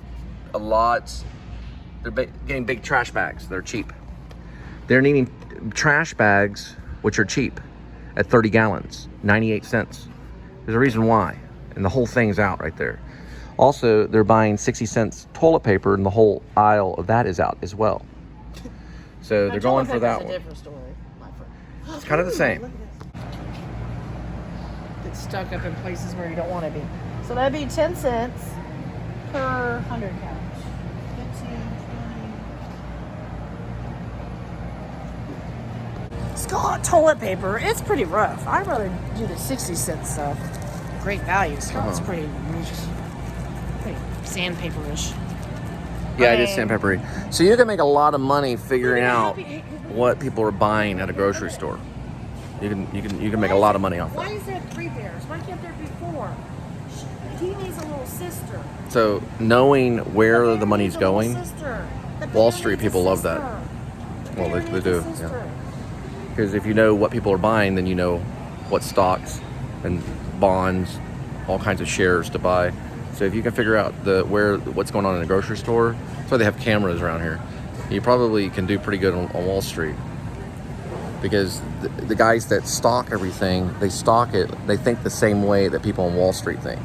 a lot. They're getting big trash bags. They're cheap. They're needing trash bags, which are cheap, at 30 gallons, 98 cents. There's a reason why, and the whole thing's out right there. Also, they're buying 60 cents toilet paper, and the whole aisle of that is out as well. So Now, they're going toilet for paper's that a one. different story, my friend. It's kind of the same. Look at this. Gets stuck up in places where you don't want to be. So that'd be 10 cents per 100 calories. 15, 20. Scott toilet paper, it's pretty rough. I'd rather do the 60 cent stuff. Great value. Scott's pretty sandpaper-ish. Yeah, it is Okay. sandpapery. So you can make a lot of money figuring out what people are buying at a grocery store. You can make a lot of money off Why that. is there 3 bears? Why can't there be 4? He needs a little sister. So knowing where bear the money's needs a little going, sister. The Wall bear Street needs a people love that. sister. The Well, bear they needs do, a yeah. sister. because if you know what people are buying, then you know what stocks and bonds, all kinds of shares to buy. So if you can figure out what's going on in a grocery store, that's why they have cameras around here. You probably can do pretty good on Wall Street, because the guys that stock everything, they stock it, they think the same way that people on Wall Street think.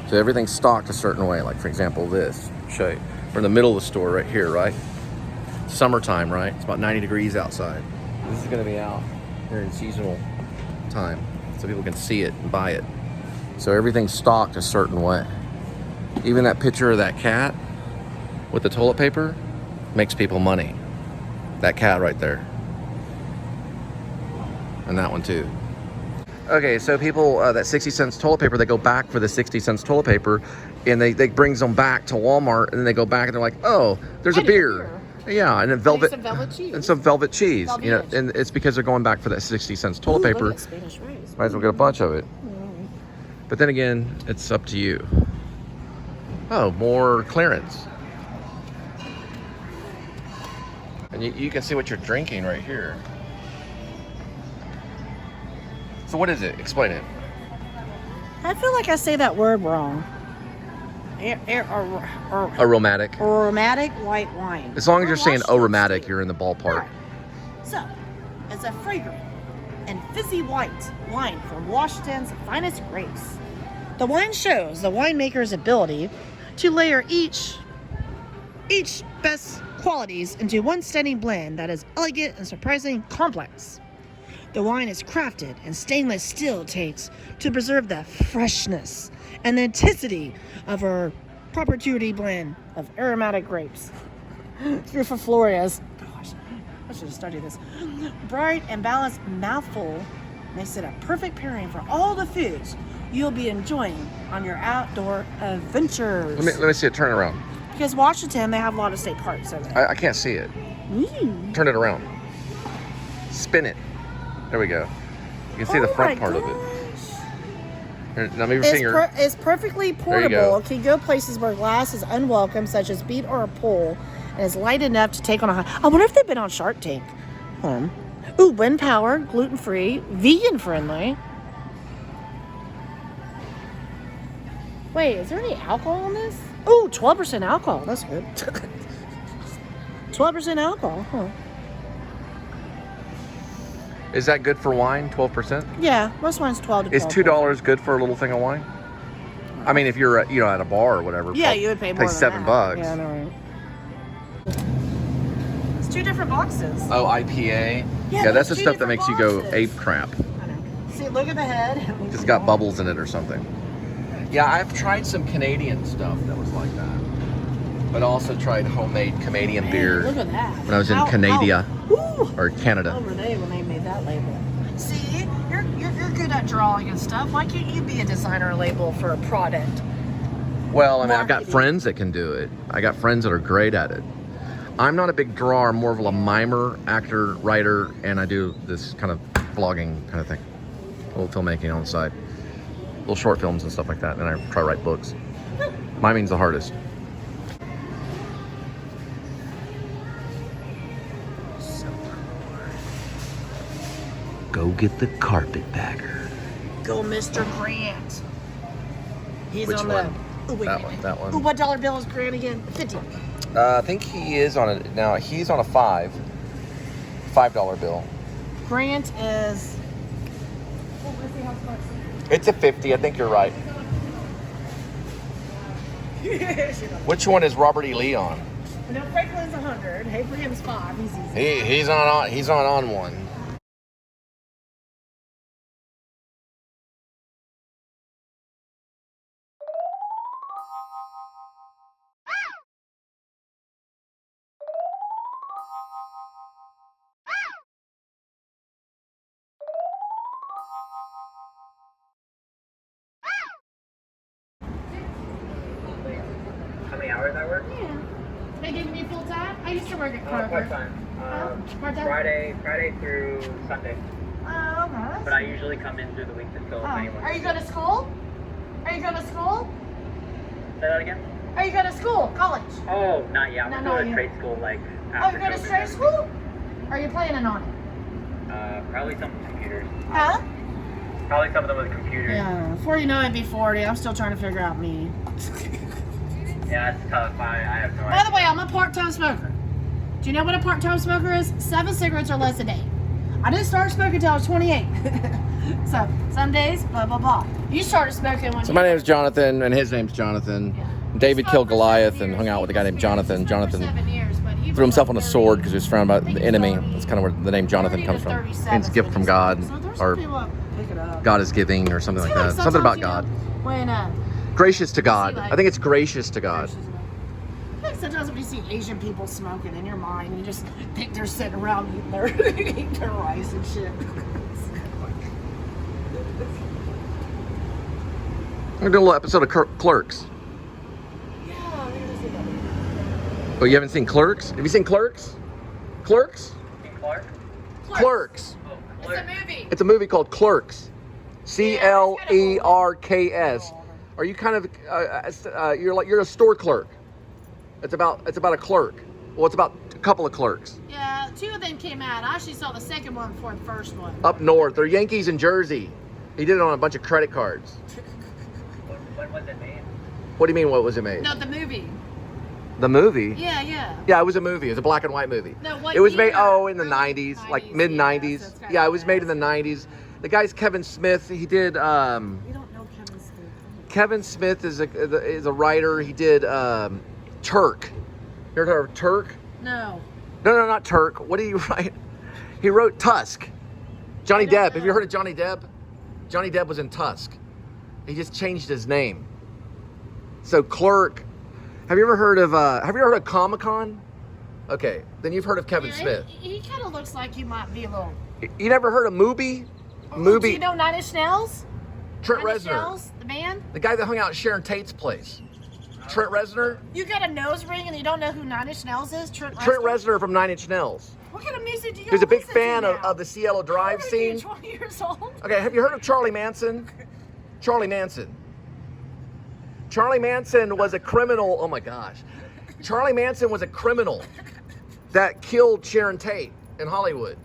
So everything's stocked a certain way. Like for example, this, I'll show you. We're in the middle of the store right here, right? Summertime, right? It's about 90 degrees outside. This is gonna be out here in seasonal time, so people can see it and buy it. So everything's stocked a certain way. Even that picture of that cat with the toilet paper makes people money. That cat right there. And that one too. Okay, so people, that 60 cents toilet paper, they go back for the 60 cents toilet paper, and they brings them back to Walmart, and then they go back and they're like, oh, there's I a need a beer. Yeah, and then velvet, some velvet cheese. and some velvet cheese. You know, Velvet. and it's because they're going back for that 60 cents toilet Ooh, paper. look at Spanish rice. Might as well get a bunch of it. But then again, it's up to you. Oh, more clearance. And you can see what you're drinking right here. So what is it? Explain it. I feel like I say that word wrong. Aromatic. Aromatic white wine. As long as Or you're saying Washington aromatic, State. you're in the ballpark. Right. So, it's a fragrant and fizzy white wine from Washington's finest grapes. The wine shows the winemaker's ability to layer each best qualities into one stunning blend that is elegant and surprisingly complex. The wine is crafted in stainless steel tanks to preserve the freshness and the intensity of our proprietary blend of aromatic grapes. Here for Florida's. Gosh, I should have studied this. Bright and balanced mouthful makes it a perfect pairing for all the foods you'll be enjoying on your outdoor adventures. Let me see it. Turn it around. Because Washington, they have a lot of state parks over there. I can't see it. Ooh. Turn it around. Spin it. There we go. You can see the front part of it. Here, now move your finger. It's perfectly you portable. go. It can go places where glass is unwelcome, such as beach or a pool, and is light enough to take on a high. I wonder if they've been on Shark Tank. Ooh, wind power, gluten-free, vegan-friendly. Wait, is there any alcohol in this? Ooh, 12% alcohol. That's good. 12% alcohol, huh? Is that good for wine? 12%? Yeah, most wine's 12 to Is 12. $2 good for a little thing of wine? I mean, if you're at a bar or whatever. Yeah, you would pay more than $7. that. Yeah, I know, right? It's 2 different boxes. Oh, IPA. Yeah, Yeah, that's the there's 2 stuff that makes you go different ape crap. I know. See, look at the head. It's got bubbles in it or something. Yeah, I've tried some Canadian stuff that was like that. But I also tried homemade Canadian Man, beer look at that. when I was in Canada Ooh. or Canada. Over there when they made that label. See, you're good at drawing and stuff. Why can't you be a designer label for a product? Well, I mean, I've got Marketing. friends that can do it. I got friends that are great at it. I'm not a big drawer. I'm more of a mimer, actor, writer, and I do this kind of vlogging kind of thing. A little filmmaking on the side. Little short films and stuff like that. And I try to write books. Miming's the hardest. Go get the carpetbagger. Go, Mr. Grant. He's Which on one? the. Ooh, wait, That wait, one, wait. that one. Ooh, what dollar bill is Grant again? 50. I think he is on a now. He's on a $5 bill. Grant is. It's a 50. I think you're right. Which one is Robert E. Lee on? No, Franklin's 100. Abraham's 5. He's easy. He's on one. How many hours I work? Yeah. They giving you full time? I used to work at Kroger. Part-time. Part-time? Friday through Sunday. Oh, okay. But I usually come in through the week to fill if anyone. Are you going to school? Are you going to school? Say that again? Are you going to school? College? Oh, not yet. I'm No, going not to yet. trade school like Oh, after you're going to COVID. trade school? Are you planning on it? Probably some computers. Huh? Probably some of them with computers. Yeah, before you know it, be 40. I'm still trying to figure out me. Yeah, it's tough. I have no By idea. the way, I'm a part-time smoker. Do you know what a part-time smoker is? 7 cigarettes or less a day. I didn't start smoking until I was 28. So, some days, blah, blah, blah. You started smoking when So you... my name's Jonathan, and his name's Jonathan. David killed Goliath and hung out with a guy named Jonathan. Jonathan threw himself on a sword because he was surrounded by the enemy. That's kind of where the name Jonathan comes from. It's a gift from God, or God is giving, or something like that. Something about God. When, Gracious to God. I think it's gracious to God. I think sometimes when you see Asian people smoking in your mind, you just think they're sitting around eating their rice and shit. We're gonna do a little episode of Clerks. Oh, you haven't seen Clerks? Have you seen Clerks? Clerks? Clark? Clerks. Oh, It's Clark. a movie. It's a movie called Clerks. Clerks. Are you kind of you're a store clerk? It's about a clerk. Well, it's about a couple of clerks Yeah, 2 of them came out. I actually saw the second one before the first one. up north. They're Yankees in Jersey. He did it on a bunch of credit cards. When was it made? What do you mean? What was it made? No, the movie. The movie? Yeah, yeah. Yeah, it was a movie. It was a black and white movie. No, what It was year? made in the 90s, like 90s, mid yeah, 90s. so it's kinda Yeah, it was made in fast. the 90s. The guy's Kevin Smith. He did. You don't know Kevin Smith. Kevin Smith is a writer. He did Turk. You heard of Turk? No. No, not Turk. What did he write? He wrote Tusk. Johnny I don't Depp. Have you know. heard of Johnny Depp? Johnny Depp was in Tusk. He just changed his name. So Clerk. Have you ever heard of Comic-Con? Okay, then you've heard of Kevin Yeah, Smith. He kind of looks like you might be a little... You never heard of Mubi? Do Mubi. you know Nine Inch Nails? Trent Nine Inch Reznor. Nails, the band? The guy that hung out at Sharon Tate's place. Trent Reznor? You got a nose ring and you don't know who Nine Inch Nails is? Trent Trent Reznor from Nine Inch Nails. What kind of music do you He's a big listen fan to of the Cielo Drive How old are you, scene. 20 years old? Okay, have you heard of Charlie Manson? Charlie Manson. Charlie Manson was a criminal. Oh my gosh. Charlie Manson was a criminal that killed Sharon Tate in Hollywood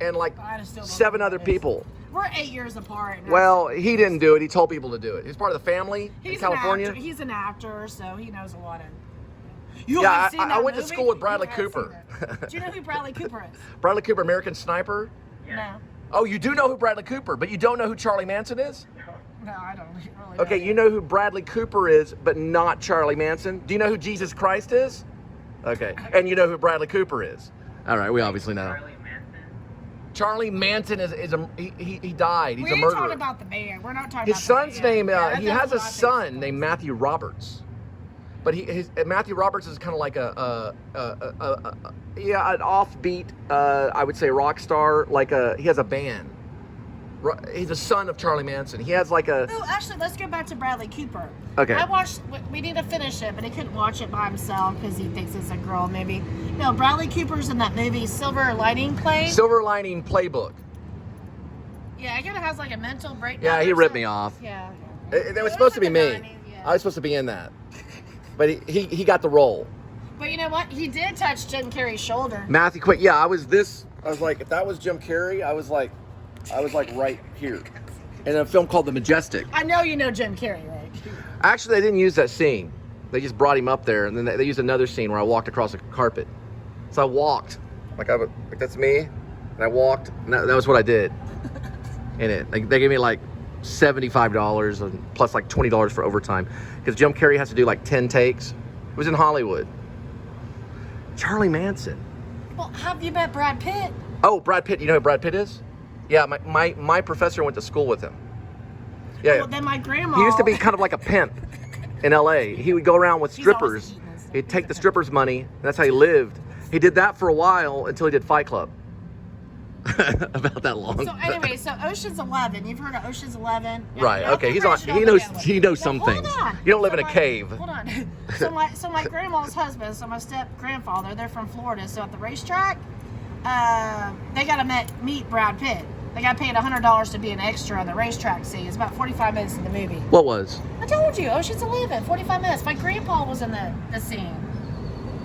and like I still don't 7 know other who that is. people. We're 8 years apart. and Well, he didn't do it. He told people to do it. He's part of the family in he's California. An actor. He's an actor, so he knows a lot of... You Yeah, haven't seen I that went to movie? school with Bradley You haven't Cooper. seen it. Do you know who Bradley Cooper is? Bradley Cooper, American Sniper. No. Oh, you do know who Bradley Cooper, but you don't know who Charlie Manson is? No, I don't really Okay, you know who Bradley Cooper is, but not Charlie Manson. Do you know who Jesus Christ is? Okay, and you know who Bradley Cooper is. All right, we obviously know. Charlie Manson? Charlie Manson he died. He's We a ain't murderer. talking about the band. We're not talking His about the son's band. name, Yeah, he that's has a what I think son so. named Matthew Roberts. But Matthew Roberts is kind of like an offbeat, I would say rock star. He has a band. He's the son of Charlie Manson. He has like a. Oh, actually, let's go back to Bradley Cooper. Okay. I watched. We need to finish it, but he couldn't watch it by himself because he thinks it's a girl. Maybe. No, Bradley Cooper's in that movie Silver Lining Playbook. Yeah, I kind of has like a mental breakdown. Yeah, he or ripped me something. off. Yeah. It was supposed to be like me. the 90s, yeah. I was supposed to be in that, but he got the role. But you know what? He did touch Jim Carrey's shoulder. Matthew Quick. Yeah, I was like, if that was Jim Carrey, I was like right here. In a film called The Majestic. I know you know Jim Carrey, right? Actually, they didn't use that scene. They just brought him up there, and then they used another scene where I walked across a carpet. So I walked, like that's me, and I walked, and that was what I did in it. Like, they gave me like $75 and plus like $20 for overtime because Jim Carrey has to do like 10 takes. It was in Hollywood. Charlie Manson. Well, have you met Brad Pitt? Oh, Brad Pitt. You know who Brad Pitt is? Yeah, my professor went to school with him. Yeah. Well, then my grandma. He used to be kind of like a pimp in LA. He would go around with He's always strippers. eating us. He'd take the strippers' money, and that's how he lived. He did that for a while until he did Fight Club. About that long. So anyway, so Ocean's 11. You've heard of Ocean's 11? Right. Yeah, Okay. He's on. professional, He knows. but He knows some hold things. on. You don't live So in a my- cave. Hold on. So my grandma's husband, so my step grandfather, they're from Florida. So at the racetrack, they got to meet Brad Pitt. They got paid $100 to be an extra on the racetrack scene. It's about 45 minutes in the movie. What was? I told you, Ocean's 11, 45 minutes. My grandpa was in the scene.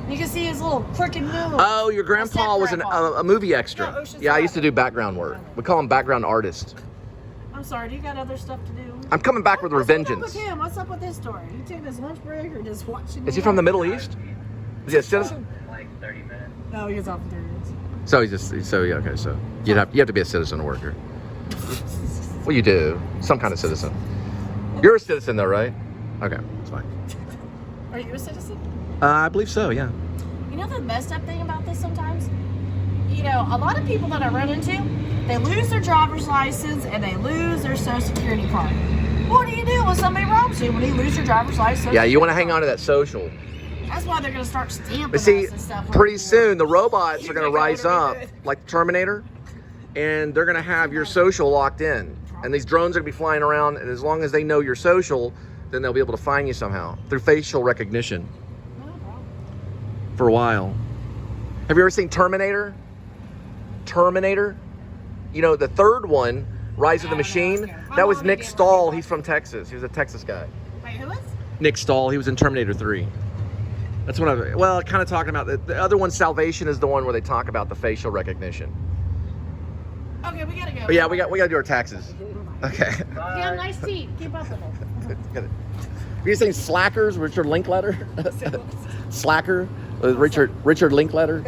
You can see his little crooked nose. Oh, your grandpa was a movie extra. Yeah, Ocean's Yeah, I used to 11. do background work. We call him background artist. I'm sorry, do you got other stuff to do? I'm coming back with What's up with Revengeance. him? What's up with his story? You taking his lunch break or just watching? Is he from the Middle East? Is he a citizen? Like 30 minutes. No, he's off in 30 minutes. So yeah, okay. So you have to be a citizen or worker. Well, you do. Some kind of citizen. You're a citizen, though, right? Okay, that's fine. Are you a citizen? I believe so. Yeah. You know the messed up thing about this sometimes? You know, a lot of people that I run into, they lose their driver's license and they lose their social security card. What do you do when somebody robs you when you lose your driver's license? Yeah, you want to hang on to that social. That's why they're going to start stamping But see, us and stuff. pretty soon the robots are going to You're rise gonna up, do it. like the Terminator, and they're going to have your social locked in. And these drones are going to be flying around, and as long as they know your social, then they'll be able to find you somehow through facial recognition. For a while. Have you ever seen Terminator? Terminator? You know, the third one, Rise of the Machine, that was Nick Stahl. He's from Texas. He was a Texas guy. Wait, who is? Nick Stahl, he was in Terminator 3. That's what kind of talking about. The other one, Salvation, is the one where they talk about the facial recognition. Okay, we got to go. But yeah, we got to do our taxes. Okay. Yeah, nice teeth. Keep up with it. You saying Slackers, Richard Linklater? Slacker, Richard Linklater.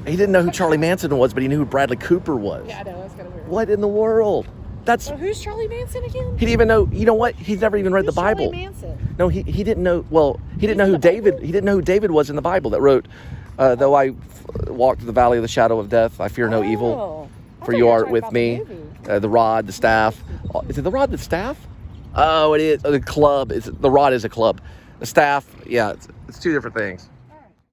He didn't know who Charlie Manson was, but he knew who Bradley Cooper was. Yeah, I know. That's kind of weird. What in the world? That's So who's Charlie Manson again? he didn't even know. You know what? He's never even read the Bible. Charlie Manson? No, he didn't know. Well, he didn't know who David. He didn't know who David was in the Bible that wrote, "Though I walk through the valley of the shadow of death, I fear no evil, for you are with me. The rod, the staff. Is it the rod, the staff? Oh, it is. The club. The rod is a club. The staff. Yeah, it's two different things.